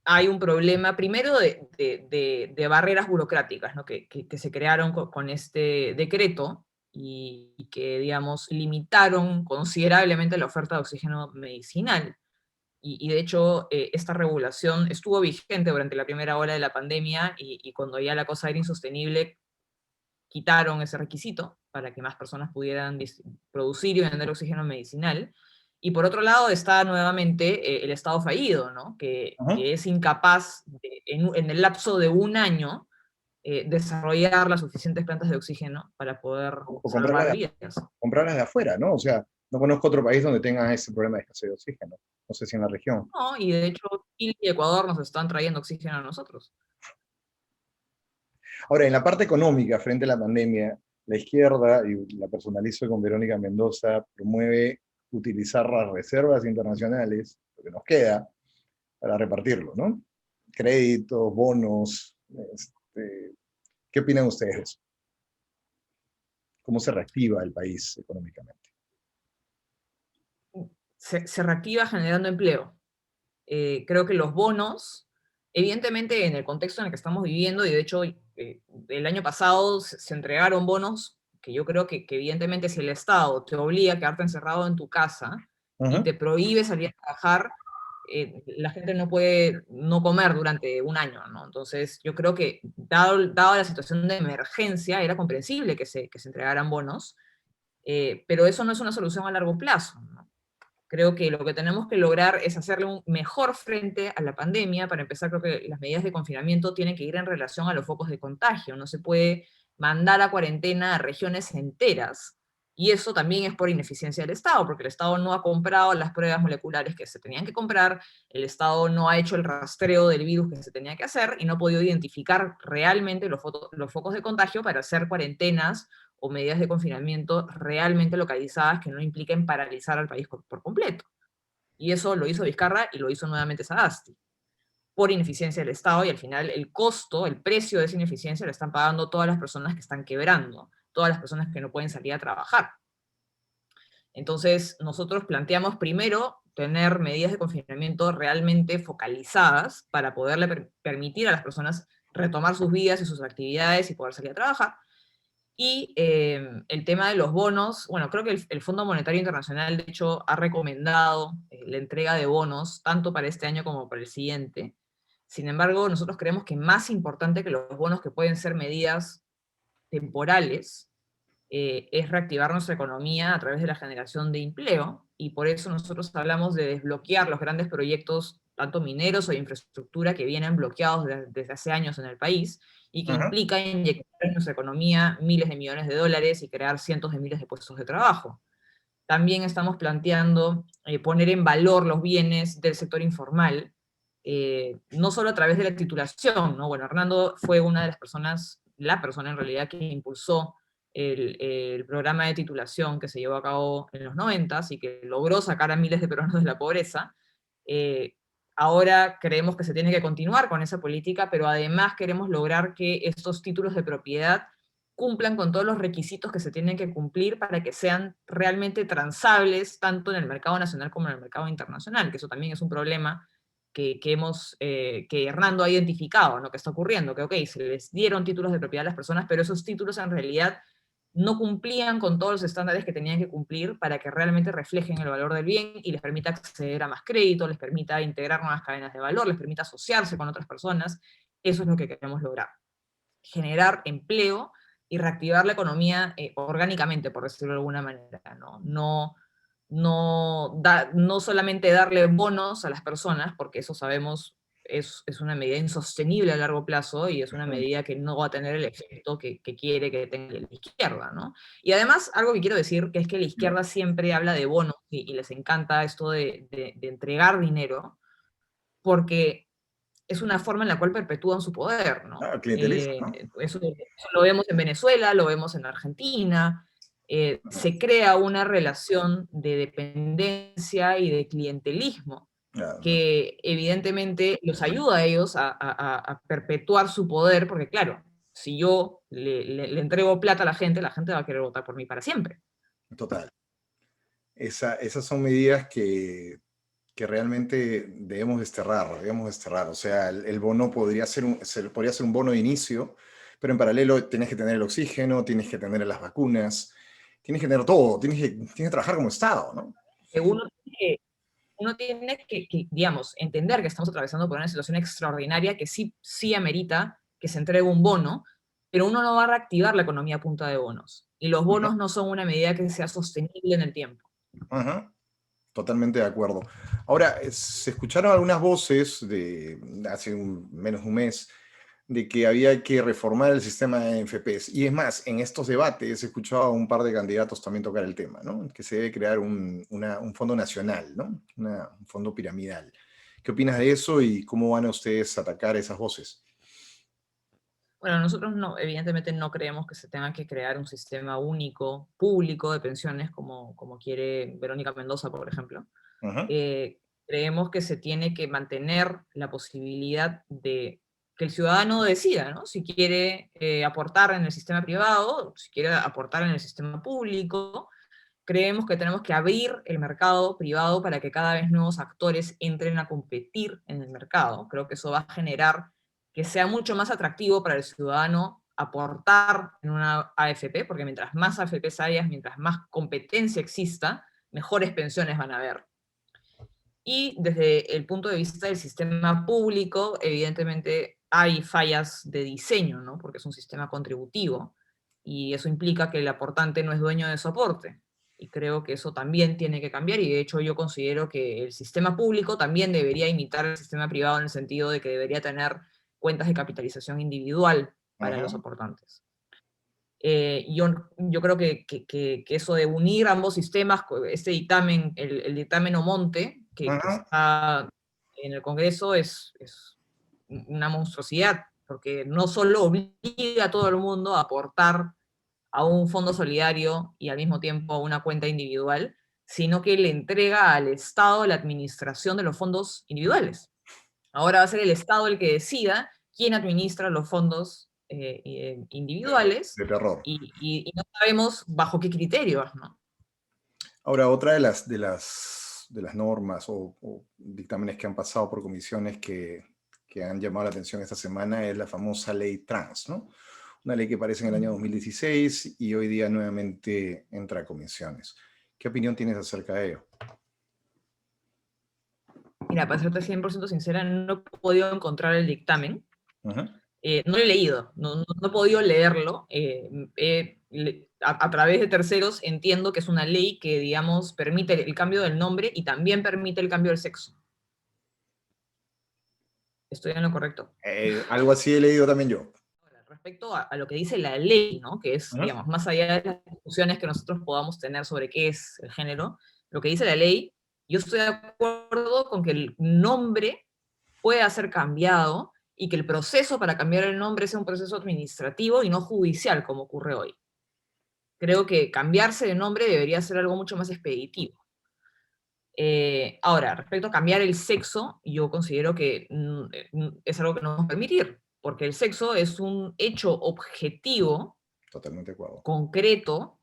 [SPEAKER 2] hay un problema primero de barreras burocráticas, ¿no? que se crearon con este decreto y que, digamos, limitaron considerablemente la oferta de oxígeno medicinal. Y de hecho, esta regulación estuvo vigente durante la primera ola de la pandemia, y cuando ya la cosa era insostenible, quitaron ese requisito para que más personas pudieran producir y vender oxígeno medicinal. Y por otro lado está nuevamente el Estado fallido, ¿no?
[SPEAKER 1] Ajá.
[SPEAKER 2] Que es incapaz en el lapso de un año desarrollar las suficientes plantas de oxígeno para poder
[SPEAKER 1] O
[SPEAKER 2] salvar vidas.
[SPEAKER 1] comprarlas de afuera, ¿no? O sea, no conozco otro país donde tenga ese problema de escasez de oxígeno. No sé si en la región.
[SPEAKER 2] No, y de hecho Chile y Ecuador nos están trayendo oxígeno a nosotros.
[SPEAKER 1] Ahora, en la parte económica, frente a la pandemia, la izquierda, y la personalizo con Verónica Mendoza, promueve utilizar las reservas internacionales, lo que nos queda, para repartirlo, ¿no? Créditos, bonos. ¿Qué opinan ustedes de eso? ¿Cómo se reactiva el país económicamente?
[SPEAKER 2] Se reactiva generando empleo. Creo que los bonos, evidentemente en el contexto en el que estamos viviendo, y de hecho el año pasado se entregaron bonos que yo creo que evidentemente si el Estado te obliga a quedarte encerrado en tu casa y
[SPEAKER 1] Ajá.
[SPEAKER 2] te prohíbe salir a trabajar, la gente no puede no comer durante un año, ¿no? Entonces yo creo que dado la situación de emergencia, era comprensible que se entregaran bonos, pero eso no es una solución a largo plazo, ¿no? Creo que lo que tenemos que lograr es hacerle un mejor frente a la pandemia. Para empezar, creo que las medidas de confinamiento tienen que ir en relación a los focos de contagio. No se puede mandar a cuarentena a regiones enteras. Y eso también es por ineficiencia del Estado, porque el Estado no ha comprado las pruebas moleculares que se tenían que comprar, el Estado no ha hecho el rastreo del virus que se tenía que hacer y no ha podido identificar realmente los focos de contagio para hacer cuarentenas o medidas de confinamiento realmente localizadas que no impliquen paralizar al país por completo. Y eso lo hizo Vizcarra y lo hizo nuevamente Sagasti, por ineficiencia del Estado, y al final el costo, el precio de esa ineficiencia lo están pagando todas las personas que están quebrando, todas las personas que no pueden salir a trabajar. Entonces, nosotros planteamos primero tener medidas de confinamiento realmente focalizadas para poderle permitir a las personas retomar sus vidas y sus actividades y poder salir a trabajar. Y el tema de los bonos, bueno, creo que el Fondo Monetario Internacional, de hecho, ha recomendado la entrega de bonos, tanto para este año como para el siguiente. Sin embargo, nosotros creemos que más importante que los bonos, que pueden ser medidas temporales, es reactivar nuestra economía a través de la generación de empleo, y por eso nosotros hablamos de desbloquear los grandes proyectos, tanto mineros o de infraestructura, que vienen bloqueados desde hace años en el país, y que
[SPEAKER 1] Ajá.
[SPEAKER 2] implica inyectar en nuestra economía miles de millones de dólares y crear cientos de miles de puestos de trabajo. También estamos planteando poner en valor los bienes del sector informal, no solo a través de la titulación, ¿no? Bueno, Hernando fue una de las personas, la persona en realidad que impulsó el programa de titulación que se llevó a cabo en los 90 y que logró sacar a miles de peruanos de la pobreza. Eh, Ahora creemos que se tiene que continuar con esa política, pero además queremos lograr que estos títulos de propiedad cumplan con todos los requisitos que se tienen que cumplir para que sean realmente transables tanto en el mercado nacional como en el mercado internacional, que eso también es un problema que Hernando ha identificado, ¿no? Que está ocurriendo, que ok, se les dieron títulos de propiedad a las personas, pero esos títulos en realidad no cumplían con todos los estándares que tenían que cumplir para que realmente reflejen el valor del bien y les permita acceder a más crédito, les permita integrar nuevas cadenas de valor, les permita asociarse con otras personas. Eso es lo que queremos lograr. Generar empleo y reactivar la economía orgánicamente, por decirlo de alguna manera, ¿no? No solamente darle bonos a las personas, porque eso sabemos es una medida insostenible a largo plazo y es una medida que no va a tener el efecto que quiere que tenga la izquierda, ¿no? Y además, algo que quiero decir, que es que la izquierda siempre habla de bonos y les encanta esto de entregar dinero, porque es una forma en la cual perpetúan su poder, ¿no?
[SPEAKER 1] Ah, clientelismo, ¿no?
[SPEAKER 2] Eso lo vemos en Venezuela, lo vemos en Argentina, se crea una relación de dependencia y de clientelismo
[SPEAKER 1] Ah,
[SPEAKER 2] que evidentemente los ayuda a ellos a perpetuar su poder, porque claro, si yo le entrego plata a la gente va a querer votar por mí para siempre.
[SPEAKER 1] total. Esas son medidas que realmente debemos desterrar, debemos desterrar. O sea, el bono podría ser un bono de inicio, pero en paralelo tienes que tener el oxígeno, tienes que tener las vacunas, tienes que tener todo, tienes que trabajar como Estado, ¿no?
[SPEAKER 2] Que uno tiene que, digamos, entender que estamos atravesando por una situación extraordinaria que sí amerita que se entregue un bono, pero uno no va a reactivar la economía a punta de bonos. Y los
[SPEAKER 1] Ujú.
[SPEAKER 2] bonos no son una medida que sea sostenible en el tiempo.
[SPEAKER 1] Ajá. Totalmente de acuerdo. Ahora, se escucharon algunas voces de hace menos de un mes de que había que reformar el sistema de NFPs. Y es más, en estos debates he escuchado a un par de candidatos también tocar el tema, ¿no? Que se debe crear un fondo nacional, ¿no? Un fondo piramidal. ¿Qué opinas de eso y cómo van a ustedes a atacar esas voces?
[SPEAKER 2] Bueno, nosotros no, evidentemente no creemos que se tenga que crear un sistema único, público de pensiones, como quiere Verónica Mendoza, por ejemplo.
[SPEAKER 1] Ajá.
[SPEAKER 2] Creemos que se tiene que mantener la posibilidad de que el ciudadano decida, ¿no? Si quiere aportar en el sistema privado, si quiere aportar en el sistema público. Creemos que tenemos que abrir el mercado privado para que cada vez nuevos actores entren a competir en el mercado. Creo que eso va a generar que sea mucho más atractivo para el ciudadano aportar en una AFP, porque mientras más AFPs haya, mientras más competencia exista, mejores pensiones van a haber. Y desde el punto de vista del sistema público, evidentemente hay fallas de diseño, ¿no? Porque es un sistema contributivo, y eso implica que el aportante no es dueño de su aporte. y creo que eso también tiene que cambiar, y de hecho yo considero que el sistema público también debería imitar el sistema privado en el sentido de que debería tener cuentas de capitalización individual para los aportantes. Yo creo que eso de unir ambos sistemas, este dictamen, el dictamen Omonte, que está en el Congreso, es una monstruosidad, porque no solo obliga a todo el mundo a aportar a un fondo solidario y al mismo tiempo a una cuenta individual, sino que le entrega al Estado la administración de los fondos individuales. Ahora va a ser el Estado el que decida quién administra los fondos individuales,
[SPEAKER 1] de terror.
[SPEAKER 2] y no sabemos bajo qué criterios, ¿no?
[SPEAKER 1] Ahora, otra de las normas o dictámenes que han pasado por comisiones que han llamado la atención esta semana es la famosa ley trans, ¿no? Una ley que aparece en el año 2016 y hoy día nuevamente entra a comisiones. ¿Qué opinión tienes acerca de ello?
[SPEAKER 2] Mira, para serte 100% sincera, no he podido encontrar el dictamen. No lo he leído, no he podido leerlo. A través de terceros entiendo que es una ley que, digamos, permite el cambio del nombre y también permite el cambio del sexo. ¿Estoy en lo correcto?
[SPEAKER 1] Algo así he leído también yo.
[SPEAKER 2] Respecto a lo que dice la ley, ¿no? Que es, digamos, más allá de las discusiones que nosotros podamos tener sobre qué es el género, lo que dice la ley, yo estoy de acuerdo con que el nombre pueda ser cambiado y que el proceso para cambiar el nombre sea un proceso administrativo y no judicial, como ocurre hoy. Creo que cambiarse de nombre debería ser algo mucho más expeditivo. Ahora, respecto a cambiar el sexo, yo considero que es algo que no vamos a permitir, porque el sexo es un hecho objetivo,
[SPEAKER 1] totalmente de acuerdo,
[SPEAKER 2] concreto,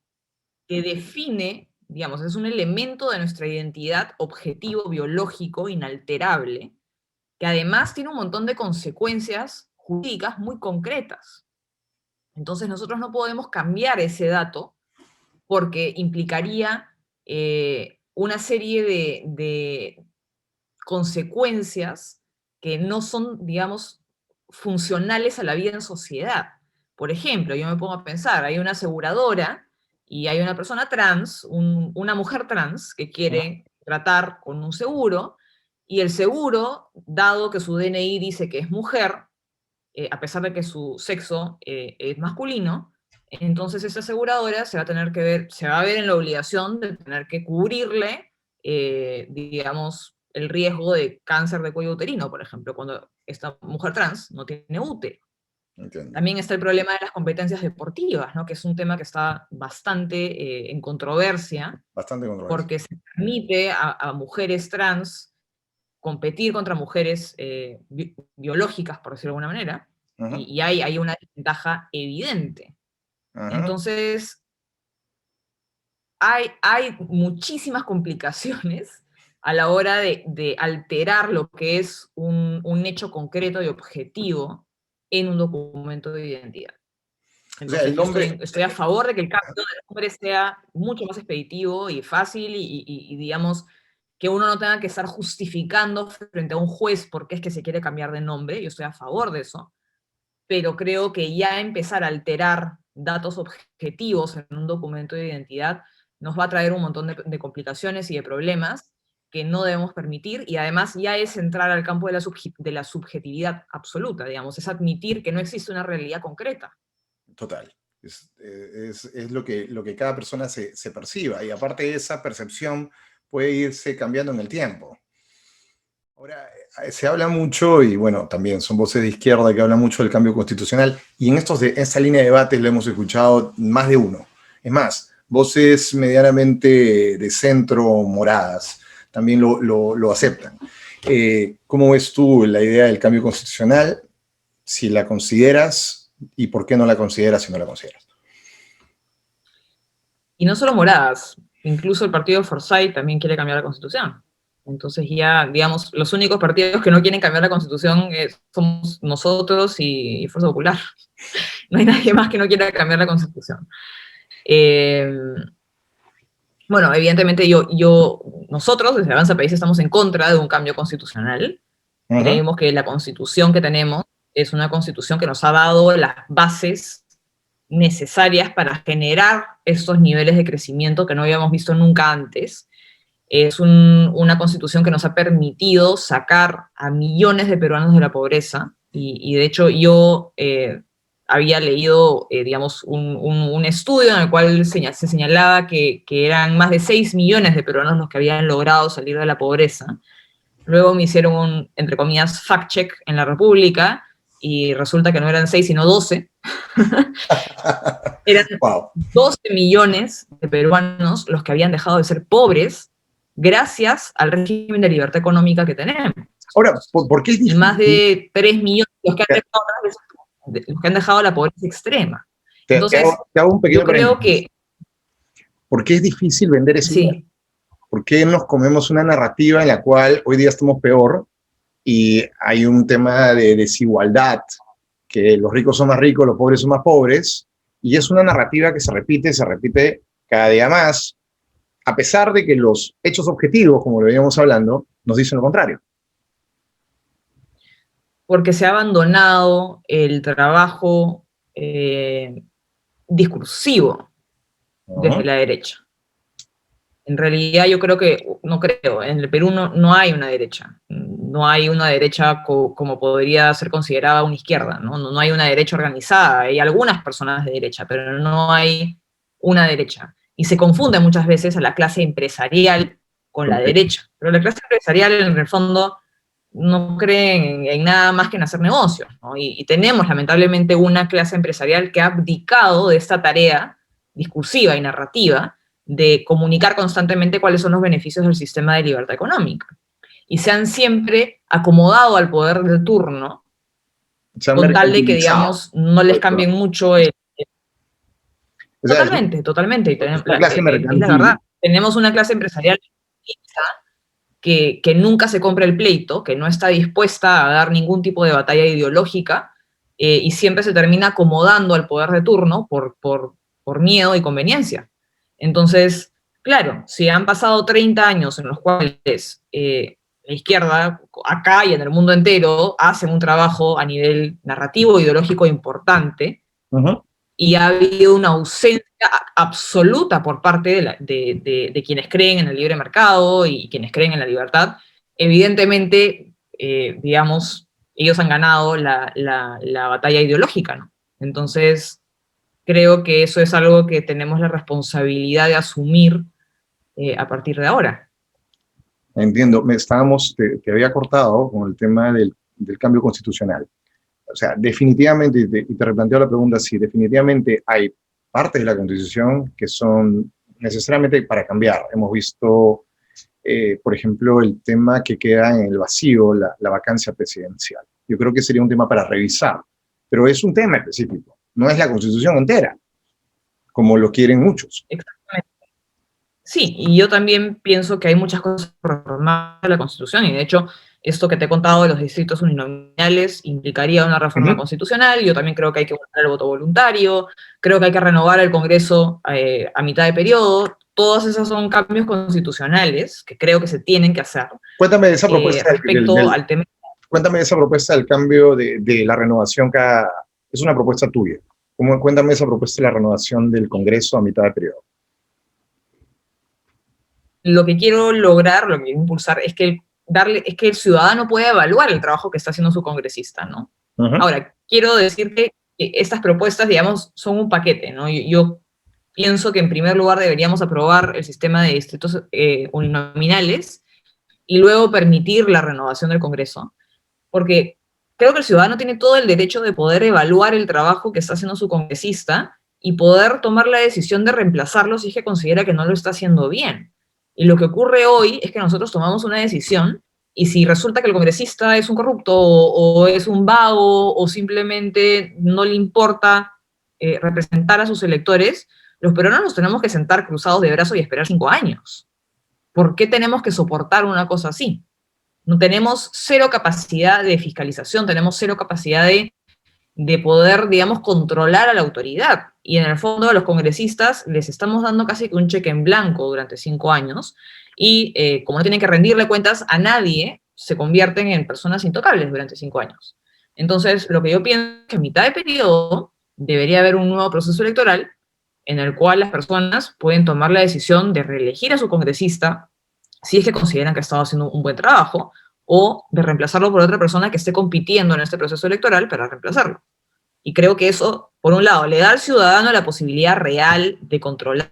[SPEAKER 2] que define, digamos, es un elemento de nuestra identidad objetivo, biológico, inalterable, que además tiene un montón de consecuencias jurídicas muy concretas. Entonces nosotros no podemos cambiar ese dato porque implicaría una serie de consecuencias que no son, digamos, funcionales a la vida en sociedad. Por ejemplo, yo me pongo a pensar, hay una aseguradora y hay una persona trans, una mujer trans que quiere tratar con un seguro, y el seguro, dado que su DNI dice que es mujer, a pesar de que su sexo es masculino, entonces esa aseguradora se va a ver en la obligación de tener que cubrirle, digamos, el riesgo de cáncer de cuello uterino, por ejemplo, cuando esta mujer trans no tiene útero.
[SPEAKER 1] Entiendo.
[SPEAKER 2] También está el problema de las competencias deportivas, ¿no? Que es un tema que está bastante en controversia.
[SPEAKER 1] Bastante controversia.
[SPEAKER 2] Porque se permite a mujeres trans competir contra mujeres biológicas, por decirlo de alguna manera, y hay una desventaja evidente. Entonces, hay muchísimas complicaciones a la hora de alterar lo que es un hecho concreto y objetivo en un documento de identidad. Entonces,
[SPEAKER 1] el nombre...
[SPEAKER 2] estoy a favor de que el cambio del nombre sea mucho más expeditivo y fácil y digamos, que uno no tenga que estar justificando frente a un juez por qué es que se quiere cambiar de nombre. Yo estoy a favor de eso, pero creo que ya empezar a alterar datos objetivos en un documento de identidad nos va a traer un montón de complicaciones y de problemas que no debemos permitir, y además ya es entrar al campo de la subjetividad absoluta, digamos, es admitir que no existe una realidad concreta.
[SPEAKER 1] Total. Es lo que cada persona se perciba, y aparte de esa percepción puede irse cambiando en el tiempo. Ahora, se habla mucho, y bueno, también son voces de izquierda que hablan mucho del cambio constitucional, y en esta línea de debates lo hemos escuchado más de uno. Es más, voces medianamente de centro, moradas, también lo aceptan. ¿Cómo ves tú la idea del cambio constitucional? Si la consideras, ¿y por qué no la consideras si no la consideras?
[SPEAKER 2] Y no solo moradas, incluso el partido Forsyth también quiere cambiar la Constitución. Entonces ya, digamos, los únicos partidos que no quieren cambiar la Constitución somos nosotros y Fuerza Popular. No hay nadie más que no quiera cambiar la Constitución. Bueno, evidentemente nosotros desde Avanza País estamos en contra de un cambio constitucional. Creemos que la Constitución que tenemos es una Constitución que nos ha dado las bases necesarias para generar estos niveles de crecimiento que no habíamos visto nunca antes. Es una constitución que nos ha permitido sacar a millones de peruanos de la pobreza, y de hecho yo había leído, digamos, un estudio en el cual se señalaba que eran más de 6 millones de peruanos los que habían logrado salir de la pobreza. Luego me hicieron un, entre comillas, fact-check en la República, y resulta que no eran 6, sino 12. Eran
[SPEAKER 1] Wow.
[SPEAKER 2] 12 millones de peruanos los que habían dejado de ser pobres gracias al régimen de libertad económica que tenemos.
[SPEAKER 1] Ahora, ¿por qué es
[SPEAKER 2] Y
[SPEAKER 1] difícil?
[SPEAKER 2] más de 3 millones los que han dejado la pobreza extrema. Entonces,
[SPEAKER 1] te hago un pequeño
[SPEAKER 2] yo creo que...
[SPEAKER 1] ¿Por qué es difícil vender esa idea?
[SPEAKER 2] Sí.
[SPEAKER 1] ¿Por qué nos comemos una narrativa en la cual hoy día estamos peor y hay un tema de desigualdad, que los ricos son más ricos, los pobres son más pobres, y es una narrativa que se repite cada día más, a pesar de que los hechos objetivos, como lo veníamos hablando, nos dicen lo contrario?
[SPEAKER 2] Porque se ha abandonado el trabajo discursivo desde la derecha. En realidad yo creo que, no creo, en el Perú no hay una derecha. No hay una derecha como podría ser considerada una izquierda, ¿no? No hay una derecha organizada. Hay algunas personas de derecha, pero no hay una derecha. Y se confunde muchas veces a la clase empresarial con la derecha. Pero la clase empresarial, en el fondo, no cree en nada más que en hacer negocios, ¿no? Y tenemos, lamentablemente, una clase empresarial que ha abdicado de esta tarea discursiva y narrativa de comunicar constantemente cuáles son los beneficios del sistema de libertad económica. Y se han siempre acomodado al poder del turno, con tal de que, digamos, no les cambien mucho el... Totalmente. Y tenemos,
[SPEAKER 1] la clase mercantil.
[SPEAKER 2] Es la verdad. Tenemos una clase empresarial que nunca se compra el pleito, que no está dispuesta a dar ningún tipo de batalla ideológica, y siempre se termina acomodando al poder de turno por miedo y conveniencia. Entonces, claro, si han pasado 30 años en los cuales la izquierda, acá y en el mundo entero, hacen un trabajo a nivel narrativo, ideológico importante, y ha habido una ausencia absoluta por parte de quienes creen en el libre mercado y quienes creen en la libertad, evidentemente, digamos, ellos han ganado la batalla ideológica, ¿no? Entonces, creo que eso es algo que tenemos la responsabilidad de asumir a partir de ahora.
[SPEAKER 1] Entiendo. Te había cortado con el tema del cambio constitucional. O sea, definitivamente, y te replanteo la pregunta, si definitivamente hay partes de la Constitución que son necesariamente para cambiar. Hemos visto, por ejemplo, el tema que queda en el vacío, la vacancia presidencial. Yo creo que sería un tema para revisar, pero es un tema específico. No es la Constitución entera, como lo quieren muchos.
[SPEAKER 2] Exactamente. Sí, y yo también pienso que hay muchas cosas por reformar de la Constitución, y de hecho, esto que te he contado de los distritos uninominales implicaría una reforma constitucional. Yo también creo que hay que volver al voto voluntario, creo que hay que renovar el Congreso a mitad de periodo. Todos esos son cambios constitucionales que creo que se tienen que hacer.
[SPEAKER 1] Cuéntame de esa propuesta.
[SPEAKER 2] Respecto al tema.
[SPEAKER 1] Cuéntame de esa propuesta del cambio de la renovación cada... Es una propuesta tuya. Cuéntame esa propuesta de la renovación del Congreso a mitad de periodo.
[SPEAKER 2] Lo que quiero lograr, lo que quiero impulsar, es que el ciudadano pueda evaluar el trabajo que está haciendo su congresista, ¿no? Ahora, quiero decirte que estas propuestas, digamos, son un paquete, ¿no? Yo pienso que en primer lugar deberíamos aprobar el sistema de distritos uninominales y luego permitir la renovación del Congreso, porque creo que el ciudadano tiene todo el derecho de poder evaluar el trabajo que está haciendo su congresista y poder tomar la decisión de reemplazarlo si es que considera que no lo está haciendo bien. Y lo que ocurre hoy es que nosotros tomamos una decisión, y si resulta que el congresista es un corrupto o es un vago o simplemente no le importa representar a sus electores, los peruanos nos tenemos que sentar cruzados de brazos y esperar 5 años. ¿Por qué tenemos que soportar una cosa así? No tenemos cero capacidad de fiscalización, tenemos cero capacidad de poder, digamos, controlar a la autoridad. Y en el fondo a los congresistas les estamos dando casi que un cheque en blanco durante 5 años, y como no tienen que rendirle cuentas a nadie, se convierten en personas intocables durante 5 años. Entonces, lo que yo pienso es que a mitad de periodo debería haber un nuevo proceso electoral en el cual las personas pueden tomar la decisión de reelegir a su congresista si es que consideran que ha estado haciendo un buen trabajo, o de reemplazarlo por otra persona que esté compitiendo en este proceso electoral para reemplazarlo. Y creo que eso, por un lado, le da al ciudadano la posibilidad real de controlar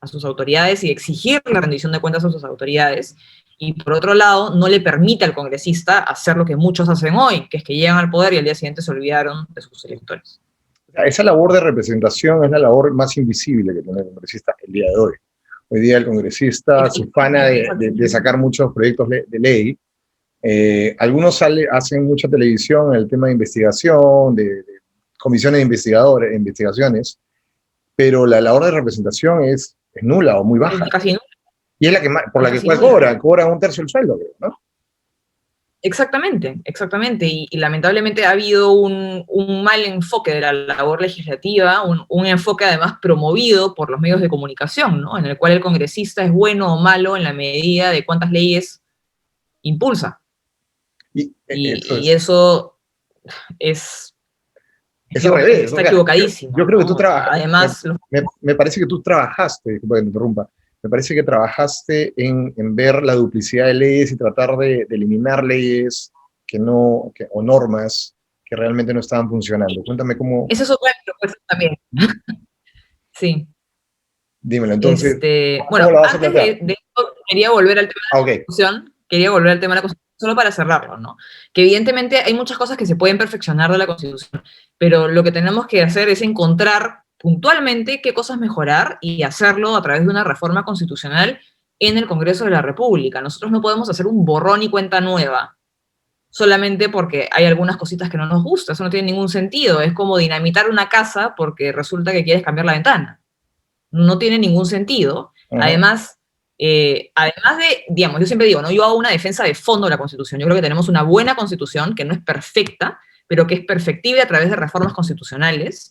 [SPEAKER 2] a sus autoridades y exigir la rendición de cuentas a sus autoridades, y por otro lado, no le permite al congresista hacer lo que muchos hacen hoy, que es que llegan al poder y al día siguiente se olvidaron de sus electores.
[SPEAKER 1] Esa labor de representación es la labor más invisible que tiene el congresista el día de hoy. Hoy día el congresista se ufana de sacar muchos proyectos de ley. Algunos hacen mucha televisión en el tema de investigación, de comisiones de investigaciones, pero la labor de representación es nula o muy baja.
[SPEAKER 2] Casi no.
[SPEAKER 1] Y es la que por la que cobra un tercio del sueldo, creo, ¿no?
[SPEAKER 2] Exactamente, exactamente. Y lamentablemente ha habido un mal enfoque de la labor legislativa, un enfoque además promovido por los medios de comunicación, ¿no? En el cual el congresista es bueno o malo en la medida de cuántas leyes impulsa. Y eso es
[SPEAKER 1] al revés.
[SPEAKER 2] Está equivocadísimo.
[SPEAKER 1] Yo creo que tú trabajas.
[SPEAKER 2] Además,
[SPEAKER 1] me parece que tú trabajaste, disculpa que te interrumpa, me parece que trabajaste en ver la duplicidad de leyes y tratar de eliminar leyes o normas que realmente no estaban funcionando. Cuéntame cómo.
[SPEAKER 2] Eso es otra propuesta también. Sí.
[SPEAKER 1] Dímelo, entonces.
[SPEAKER 2] Bueno, antes de esto, quería volver al tema de la Constitución. Quería volver al tema de la Constitución solo para cerrarlo, ¿no? Que evidentemente hay muchas cosas que se pueden perfeccionar de la Constitución, pero lo que tenemos que hacer es encontrar puntualmente qué cosas mejorar y hacerlo a través de una reforma constitucional en el Congreso de la República. Nosotros no podemos hacer un borrón y cuenta nueva solamente porque hay algunas cositas que no nos gustan. Eso no tiene ningún sentido. Es como dinamitar una casa porque resulta que quieres cambiar la ventana. No tiene ningún sentido. Además de, digamos, yo siempre digo, ¿no? Yo hago una defensa de fondo de la Constitución. Yo creo que tenemos una buena Constitución que no es perfecta, pero que es perfectible a través de reformas constitucionales.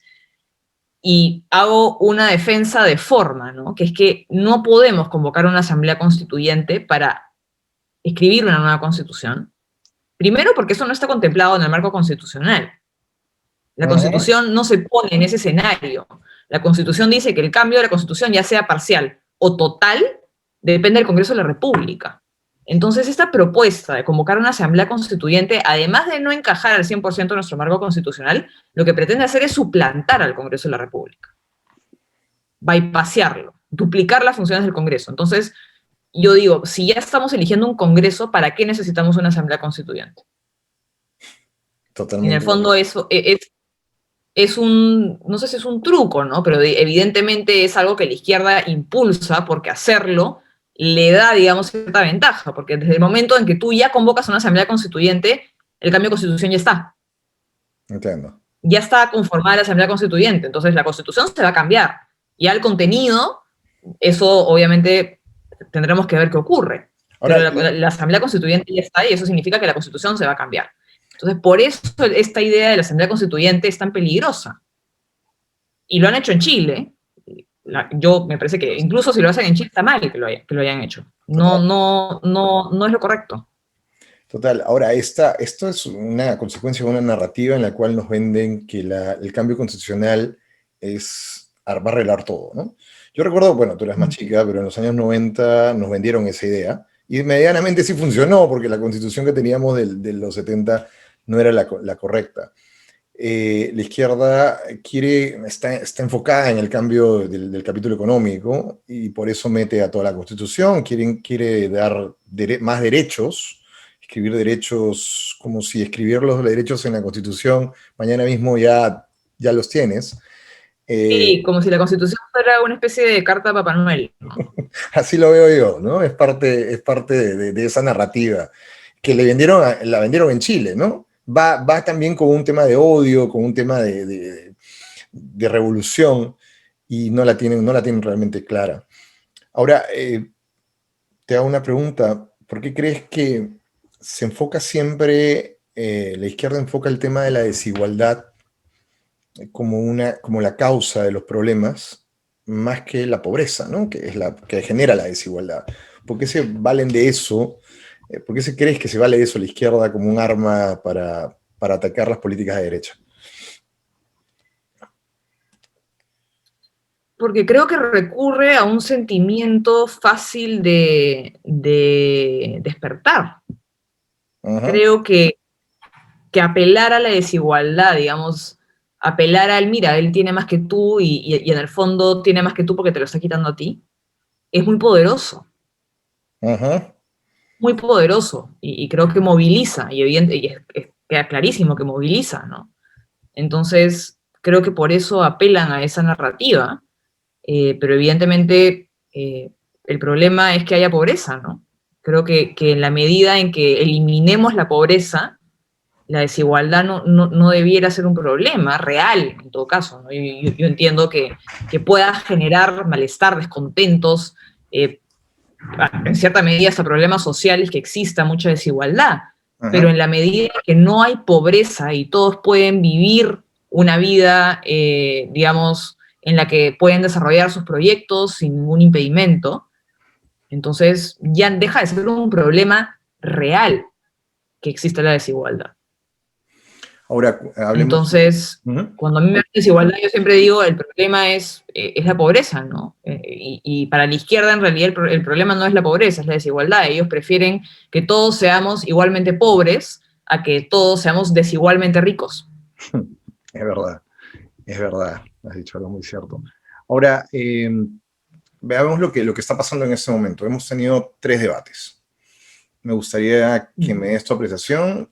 [SPEAKER 2] Y hago una defensa de forma, ¿no? Que es que no podemos convocar una asamblea constituyente para escribir una nueva Constitución. Primero, porque eso no está contemplado en el marco constitucional. La Constitución no se pone en ese escenario. La Constitución dice que el cambio de la Constitución, ya sea parcial o total, depende del Congreso de la República. Entonces, esta propuesta de convocar una asamblea constituyente, además de no encajar al 100% en nuestro marco constitucional, lo que pretende hacer es suplantar al Congreso de la República. Bypasearlo, duplicar las funciones del Congreso. Entonces, yo digo, si ya estamos eligiendo un Congreso, ¿para qué necesitamos una asamblea constituyente? Totalmente. En el fondo eso es un, no sé si es un truco, ¿no? Pero evidentemente es algo que la izquierda impulsa porque hacerlo le da, digamos, cierta ventaja, porque desde el momento en que tú ya convocas una asamblea constituyente, el cambio de constitución ya está.
[SPEAKER 1] Entiendo.
[SPEAKER 2] Ya está conformada la asamblea constituyente, entonces la constitución se va a cambiar. Y al contenido, eso obviamente tendremos que ver qué ocurre. Ahora, pero la asamblea constituyente ya está y eso significa que la constitución se va a cambiar. Entonces, por eso esta idea de la asamblea constituyente es tan peligrosa. Y lo han hecho en Chile. Yo me parece que incluso si lo hacen en Chile está mal que lo hayan hecho. No es lo correcto.
[SPEAKER 1] Total. Ahora, esto es una consecuencia de una narrativa en la cual nos venden que el cambio constitucional va a arreglar todo, ¿no? Yo recuerdo, bueno, tú eras más chica, pero en los años 90 nos vendieron esa idea. Y medianamente sí funcionó, porque la constitución que teníamos de los 70 no era la correcta. La izquierda está enfocada en el cambio del capítulo económico y por eso mete a toda la Constitución, quiere dar más derechos, escribir derechos como si escribir los derechos en la Constitución mañana mismo ya los tienes.
[SPEAKER 2] Sí, como si la Constitución fuera una especie de carta a Papá Noel, ¿no?
[SPEAKER 1] Así lo veo yo, ¿no? Es parte de esa narrativa que la vendieron en Chile, ¿no? Va también con un tema de odio, con un tema de revolución, y no la tienen realmente clara. Ahora, te hago una pregunta. ¿Por qué crees que se enfoca siempre, la izquierda enfoca el tema de la desigualdad como la causa de los problemas, más que la pobreza, ¿no? Que es la que genera la desigualdad? ¿Por qué se valen de eso? ¿Por qué crees que se vale de eso la izquierda como un arma para atacar las políticas de derecha?
[SPEAKER 2] Porque creo que recurre a un sentimiento fácil de despertar.
[SPEAKER 1] Ajá,
[SPEAKER 2] Creo que apelar a la desigualdad, digamos, apelar al, mira, él tiene más que tú y en el fondo tiene más que tú porque te lo está quitando a ti, es
[SPEAKER 1] ajá.
[SPEAKER 2] muy poderoso y creo que moviliza, y, queda clarísimo que moviliza, ¿no? Entonces, creo que por eso apelan a esa narrativa, pero evidentemente el problema es que haya pobreza, ¿no? Creo que en la medida en que eliminemos la pobreza, la desigualdad no debiera ser un problema real, en todo caso, ¿no? Yo entiendo que pueda generar malestar, descontentos, eh, en cierta medida hasta problemas sociales, que exista mucha desigualdad, pero
[SPEAKER 1] Ajá.
[SPEAKER 2] en la medida que no hay pobreza y todos pueden vivir una vida, digamos, en la que pueden desarrollar sus proyectos sin ningún impedimento, entonces ya deja de ser un problema real que existe la desigualdad.
[SPEAKER 1] Ahora, hablemos.
[SPEAKER 2] Entonces,
[SPEAKER 1] Ujú.
[SPEAKER 2] cuando a mí me habla de desigualdad, yo siempre digo, el problema es la pobreza, ¿no? Y para la izquierda, en realidad, el problema no es la pobreza, es la desigualdad. Ellos prefieren que todos seamos igualmente pobres a que todos seamos desigualmente ricos.
[SPEAKER 1] Es verdad, has dicho algo muy cierto. Ahora, veamos lo que está pasando en este momento. Hemos tenido 3 debates. Me gustaría que me des tu apreciación.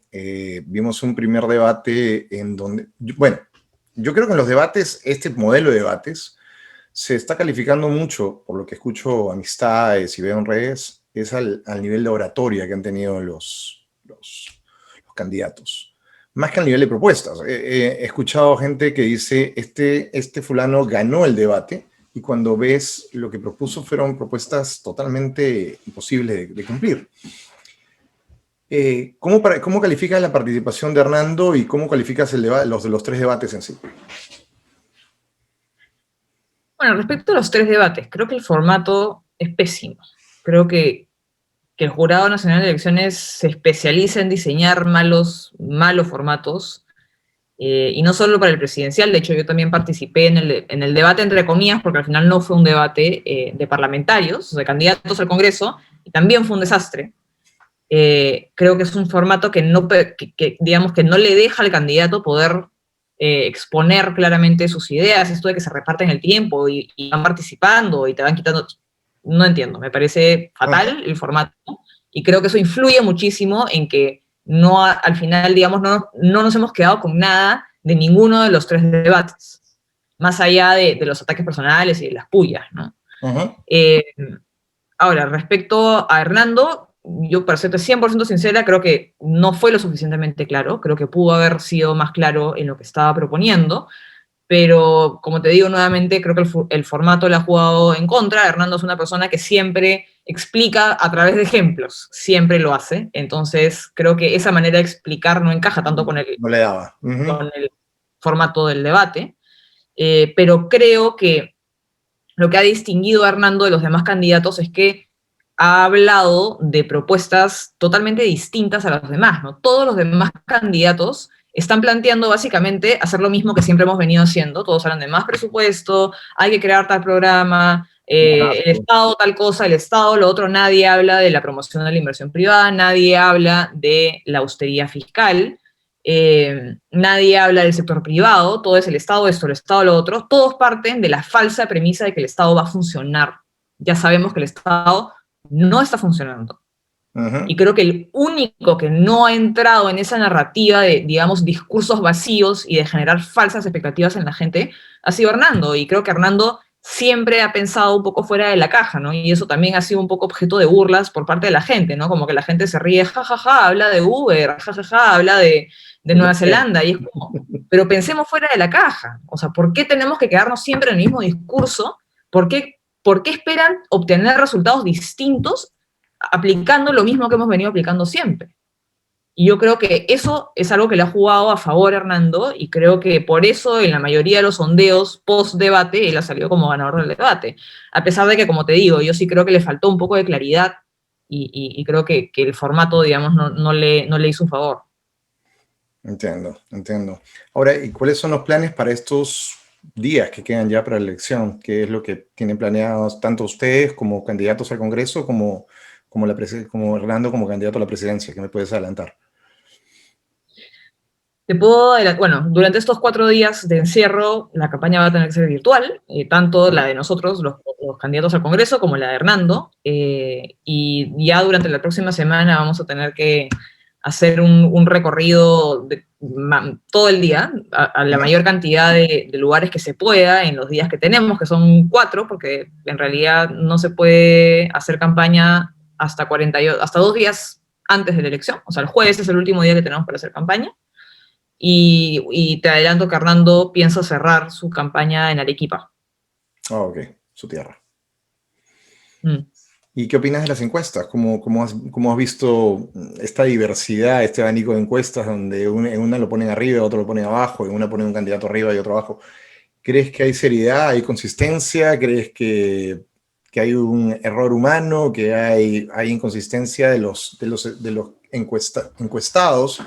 [SPEAKER 1] Vimos un primer debate en donde, bueno, yo creo que en los debates, este modelo de debates, se está calificando mucho, por lo que escucho amistades y veo en redes, es al nivel de oratoria que han tenido los candidatos. Más que al nivel de propuestas. He escuchado gente que dice, este fulano ganó el debate, y cuando ves lo que propuso fueron propuestas totalmente imposibles de cumplir. ¿Cómo calificas la participación de Hernando y cómo calificas los 3 debates en sí?
[SPEAKER 2] Bueno, respecto a los 3 debates, creo que el formato es pésimo. Creo que el Jurado Nacional de Elecciones se especializa en diseñar malos formatos. Y no solo para el presidencial, de hecho yo también participé en el debate, entre comillas, porque al final no fue un debate de parlamentarios, de candidatos al Congreso, y también fue un desastre. Creo que es un formato digamos, que no le deja al candidato poder exponer claramente sus ideas, esto de que se reparten el tiempo y van participando y te van quitando, no entiendo, me parece
[SPEAKER 1] Ajá.
[SPEAKER 2] fatal el formato, y creo que eso influye muchísimo en que al final, digamos, no nos hemos quedado con nada de ninguno de los 3 debates, más allá de los ataques personales y de las pullas, ¿no?
[SPEAKER 1] Ajá.
[SPEAKER 2] Eh, Ahora, respecto a Hernando, yo para serte 100% sincera, creo que no fue lo suficientemente claro, creo que pudo haber sido más claro en lo que estaba proponiendo, pero como te digo nuevamente, creo que el formato le ha jugado en contra. Hernando es una persona que siempre explica a través de ejemplos, siempre lo hace, entonces creo que esa manera de explicar no encaja tanto
[SPEAKER 1] No le daba. Ujú.
[SPEAKER 2] con el formato del debate, pero creo que lo que ha distinguido a Hernando de los demás candidatos es que ha hablado de propuestas totalmente distintas a las demás, ¿no? Todos los demás candidatos están planteando básicamente hacer lo mismo que siempre hemos venido haciendo. Todos hablan de más presupuesto, hay que crear tal programa, el
[SPEAKER 1] Gasto.
[SPEAKER 2] Estado tal cosa, el Estado lo otro. Nadie habla de la promoción de la inversión privada, nadie habla de la austeridad fiscal, nadie habla del sector privado, todo es el Estado esto, el Estado lo otro. Todos parten de la falsa premisa de que el Estado va a funcionar. Ya sabemos que el Estado no está funcionando. Y
[SPEAKER 1] Ujú.
[SPEAKER 2] creo que el único que no ha entrado en esa narrativa de, digamos, discursos vacíos y de generar falsas expectativas en la gente ha sido Hernando. Y creo que Hernando siempre ha pensado un poco fuera de la caja, ¿no? Y eso también ha sido un poco objeto de burlas por parte de la gente, ¿no? Como que la gente se ríe, jajaja, ja, ja, habla de Uber, jajaja, ja, ja, habla de Nueva Zelanda. Y es como, pero pensemos fuera de la caja. O sea, ¿por qué tenemos que quedarnos siempre en el mismo discurso? ¿Por qué esperan obtener resultados distintos aplicando lo mismo que hemos venido aplicando siempre? Y yo creo que eso es algo que le ha jugado a favor a Hernando, y creo que por eso en la mayoría de los sondeos post-debate él ha salido como ganador del debate. A pesar de que, como te digo, yo sí creo que le faltó un poco de claridad y creo que el formato, digamos, no le hizo un favor.
[SPEAKER 1] Entiendo, entiendo. Ahora, ¿y cuáles son los planes para estos días que quedan ya para la elección, qué es lo que tienen planeados tanto ustedes como candidatos al Congreso, como Orlando como candidato a la presidencia, que me puedes adelantar.
[SPEAKER 2] Bueno, durante estos 4 días de encierro, la campaña va a tener que ser virtual, tanto la de nosotros, los candidatos al Congreso, como la de Hernando, y ya durante la próxima semana vamos a tener que hacer un recorrido todo el día, a la mayor cantidad de lugares que se pueda, en los días que tenemos, que son 4, porque en realidad no se puede hacer campaña hasta 2 días antes de la elección, o sea, el jueves es el último día que tenemos para hacer campaña. Y te adelanto que Hernando piensa cerrar su campaña en Arequipa.
[SPEAKER 1] Ah, ok, su tierra.
[SPEAKER 2] Mm.
[SPEAKER 1] ¿Y qué opinas de las encuestas? ¿Cómo has visto esta diversidad, este abanico de encuestas donde en una lo ponen arriba, otro lo ponen abajo, en una ponen un candidato arriba y otro abajo? ¿Crees que hay seriedad, hay consistencia? ¿Crees que hay un error humano, que hay inconsistencia de los encuestados?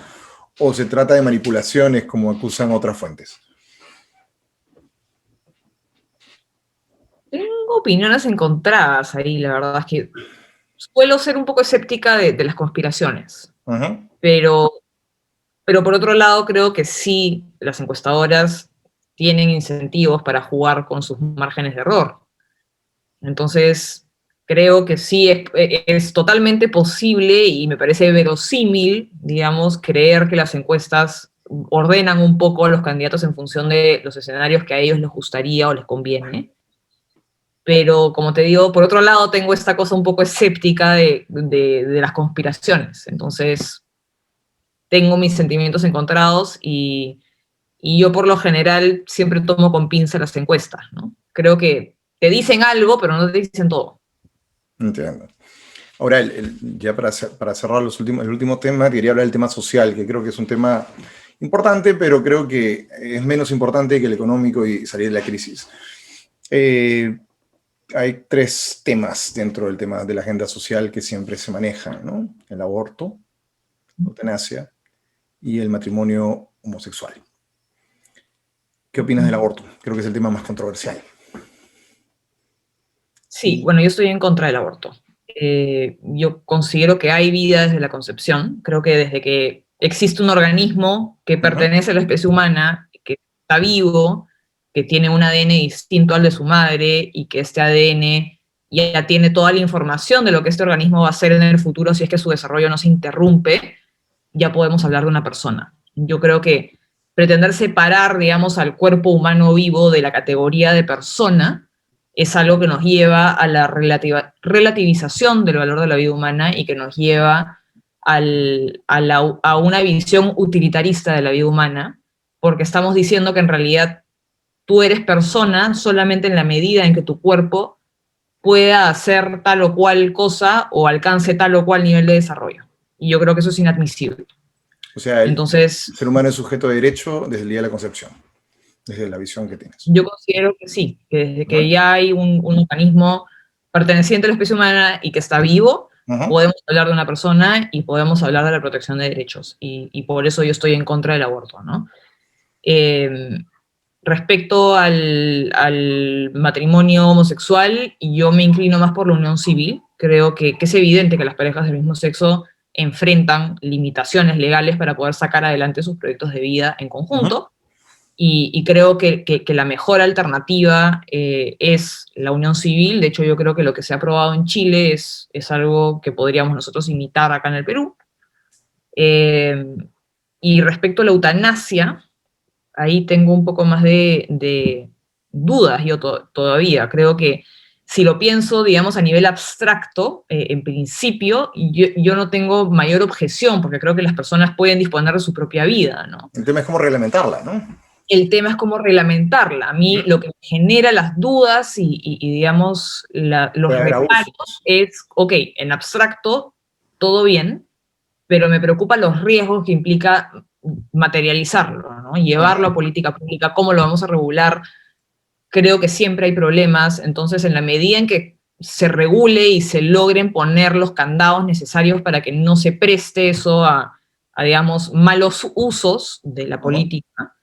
[SPEAKER 1] ¿O se trata de manipulaciones como acusan otras fuentes?
[SPEAKER 2] Tengo opiniones encontradas ahí, la verdad es que suelo ser un poco escéptica de las conspiraciones,
[SPEAKER 1] Ajá.
[SPEAKER 2] pero por otro lado creo que sí, las encuestadoras tienen incentivos para jugar con sus márgenes de error. Entonces, creo que sí es totalmente posible y me parece verosímil, digamos, creer que las encuestas ordenan un poco a los candidatos en función de los escenarios que a ellos les gustaría o les conviene. Pero, como te digo, por otro lado, tengo esta cosa un poco escéptica de las conspiraciones. Entonces, tengo mis sentimientos encontrados y yo por lo general siempre tomo con pinza las encuestas, ¿no? Creo que te dicen algo, pero no te dicen todo.
[SPEAKER 1] Entiendo. Ahora, ya para cerrar el último tema, quería hablar del tema social, que creo que es un tema importante, pero creo que es menos importante que el económico y salir de la crisis. Hay 3 temas dentro del tema de la agenda social que siempre se manejan, ¿no? El aborto, la eutanasia y el matrimonio homosexual. ¿Qué opinas del aborto? Creo que es el tema más controversial.
[SPEAKER 2] Sí, bueno, yo estoy en contra del aborto. Yo considero que hay vida desde la concepción. Creo que desde que existe un organismo que pertenece a la especie humana, que está vivo, que tiene un ADN distinto al de su madre y que este ADN ya tiene toda la información de lo que este organismo va a hacer en el futuro si es que su desarrollo no se interrumpe, ya podemos hablar de una persona. Yo creo que pretender separar, digamos, al cuerpo humano vivo de la categoría de persona es algo que nos lleva a la relativización del valor de la vida humana y que nos lleva a una visión utilitarista de la vida humana, porque estamos diciendo que en realidad tú eres persona solamente en la medida en que tu cuerpo pueda hacer tal o cual cosa o alcance tal o cual nivel de desarrollo. Y yo creo que eso es inadmisible.
[SPEAKER 1] O sea, el
[SPEAKER 2] Entonces,
[SPEAKER 1] ser humano es sujeto de derecho desde el día de la concepción, desde la visión que tienes.
[SPEAKER 2] yo considero que sí, que desde que
[SPEAKER 1] ¿No?
[SPEAKER 2] ya hay un organismo perteneciente a la especie humana y que está vivo, podemos hablar de una persona y podemos hablar de la protección de derechos. Y por eso yo estoy en contra del aborto, ¿no? Respecto al matrimonio homosexual, yo me inclino más por la unión civil. Creo que es evidente que las parejas del mismo sexo enfrentan limitaciones legales para poder sacar adelante sus proyectos de vida en conjunto. Y creo que la mejor alternativa es la unión civil. De hecho, yo creo que lo que se ha aprobado en Chile es algo que podríamos nosotros imitar acá en el Perú. Y respecto a la eutanasia, ahí tengo un poco más de dudas yo todavía. Creo que si lo pienso, digamos, a nivel abstracto, en principio, yo no tengo mayor objeción, porque creo que las personas pueden disponer de su propia vida, ¿no?
[SPEAKER 1] El tema es cómo reglamentarla, ¿no?
[SPEAKER 2] El tema es cómo reglamentarla. A mí lo que me genera las dudas digamos, los
[SPEAKER 1] Puede haber
[SPEAKER 2] reparos
[SPEAKER 1] abusos.
[SPEAKER 2] es, ok, en abstracto, todo bien, pero me preocupan los riesgos que implica materializarlo, ¿no? Llevarlo a política pública, cómo lo vamos a regular. Creo que siempre hay problemas, entonces en la medida en que se regule y se logren poner los candados necesarios para que no se preste eso a digamos, malos usos de la política,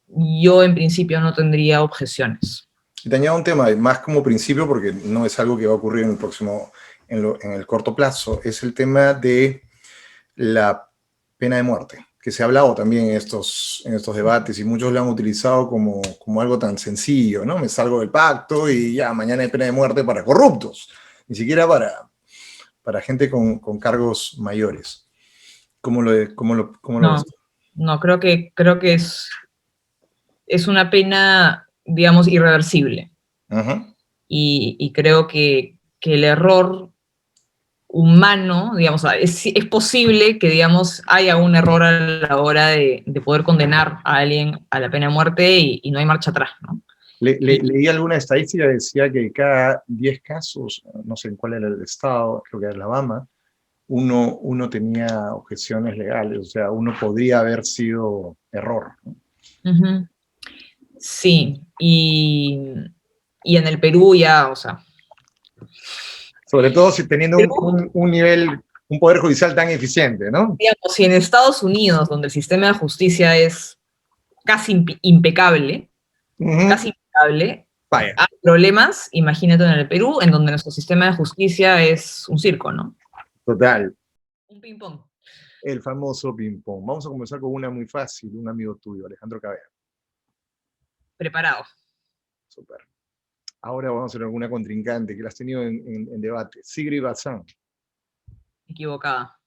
[SPEAKER 2] yo en principio no tendría objeciones.
[SPEAKER 1] Y te añado un tema, más como principio, porque no es algo que va a ocurrir en el próximo, en el corto plazo, es el tema de la pena de muerte, que se ha hablado también en estos debates y muchos lo han utilizado como algo tan sencillo, ¿no? Me salgo del pacto y ya, mañana hay pena de muerte para corruptos, ni siquiera para gente con cargos mayores. ¿Cómo lo
[SPEAKER 2] No,
[SPEAKER 1] ves?
[SPEAKER 2] no, creo que es una pena, digamos, irreversible.
[SPEAKER 1] Ajá.
[SPEAKER 2] Y creo que el error humano, digamos, es posible que, digamos, haya un error a la hora de poder condenar a alguien a la pena de muerte y no hay marcha atrás, ¿no?
[SPEAKER 1] Leí alguna estadística que decía que cada 10 casos, no sé en cuál era el estado, creo que era Alabama, uno tenía objeciones legales, o sea, uno podría haber sido error, ¿no?
[SPEAKER 2] Ujú. Sí, y en el Perú ya, o sea,
[SPEAKER 1] Sobre todo si teniendo
[SPEAKER 2] Perú,
[SPEAKER 1] un nivel, un poder judicial tan eficiente, ¿no?
[SPEAKER 2] digamos, si en Estados Unidos, donde el sistema de justicia es casi impecable,
[SPEAKER 1] Ujú.
[SPEAKER 2] casi impecable,
[SPEAKER 1] Vaya,
[SPEAKER 2] hay problemas, imagínate en el Perú, en donde nuestro sistema de justicia es un circo, ¿no?
[SPEAKER 1] total.
[SPEAKER 2] Un ping-pong.
[SPEAKER 1] El famoso ping-pong. Vamos a comenzar con una muy fácil, un amigo tuyo, Alejandro Cabero.
[SPEAKER 2] Preparado.
[SPEAKER 1] Super. Ahora vamos a hacer alguna contrincante que la has tenido en debate. Sigrid Bazán.
[SPEAKER 2] Equivocada.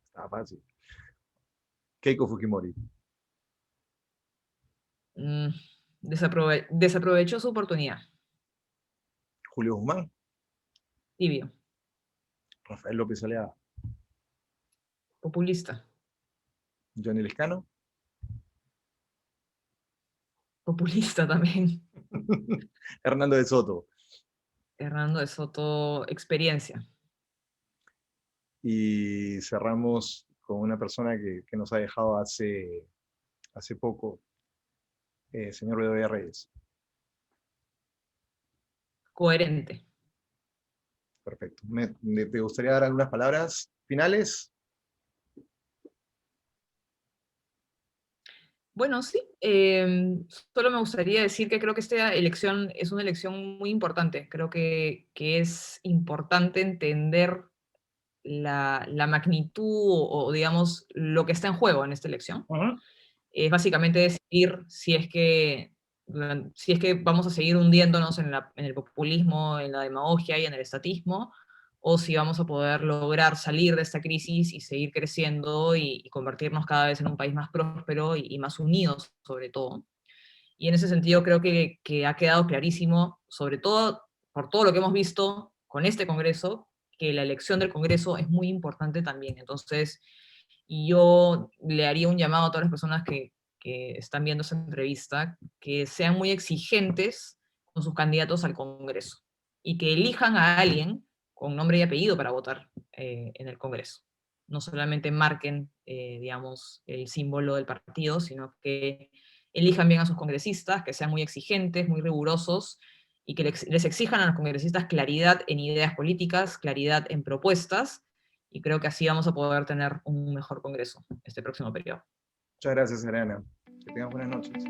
[SPEAKER 1] Está fácil. Keiko Fujimori.
[SPEAKER 2] Mm, desaprovechó su oportunidad.
[SPEAKER 1] Julio Guzmán.
[SPEAKER 2] Tibio.
[SPEAKER 1] Rafael López Alea.
[SPEAKER 2] Populista.
[SPEAKER 1] Johnny Lescano.
[SPEAKER 2] Populista también.
[SPEAKER 1] Hernando de Soto.
[SPEAKER 2] Hernando de Soto, experiencia.
[SPEAKER 1] Y cerramos con una persona que nos ha dejado hace poco, señor Bedoya Reyes.
[SPEAKER 2] Coherente.
[SPEAKER 1] Perfecto. ¿Te gustaría dar algunas palabras finales?
[SPEAKER 2] Bueno, sí. Solo me gustaría decir que creo que esta elección es una elección muy importante. Creo que es importante entender la magnitud digamos, lo que está en juego en esta elección.
[SPEAKER 1] Ajá.
[SPEAKER 2] Es básicamente decidir si es que vamos a seguir hundiéndonos en el populismo, en la demagogia y en el estatismo, o si vamos a poder lograr salir de esta crisis y seguir creciendo y convertirnos cada vez en un país más próspero y más unidos, sobre todo. Y en ese sentido creo que ha quedado clarísimo, sobre todo por todo lo que hemos visto con este Congreso, que la elección del Congreso es muy importante también. Entonces, y yo le haría un llamado a todas las personas que están viendo esta entrevista, que sean muy exigentes con sus candidatos al Congreso y que elijan a alguien con nombre y apellido para votar en el Congreso. No solamente marquen, digamos, el símbolo del partido, sino que elijan bien a sus congresistas, que sean muy exigentes, muy rigurosos, y que les exijan a los congresistas claridad en ideas políticas, claridad en propuestas, y creo que así vamos a poder tener un mejor Congreso este próximo periodo.
[SPEAKER 1] Muchas gracias, Serena. Que tengas buenas noches.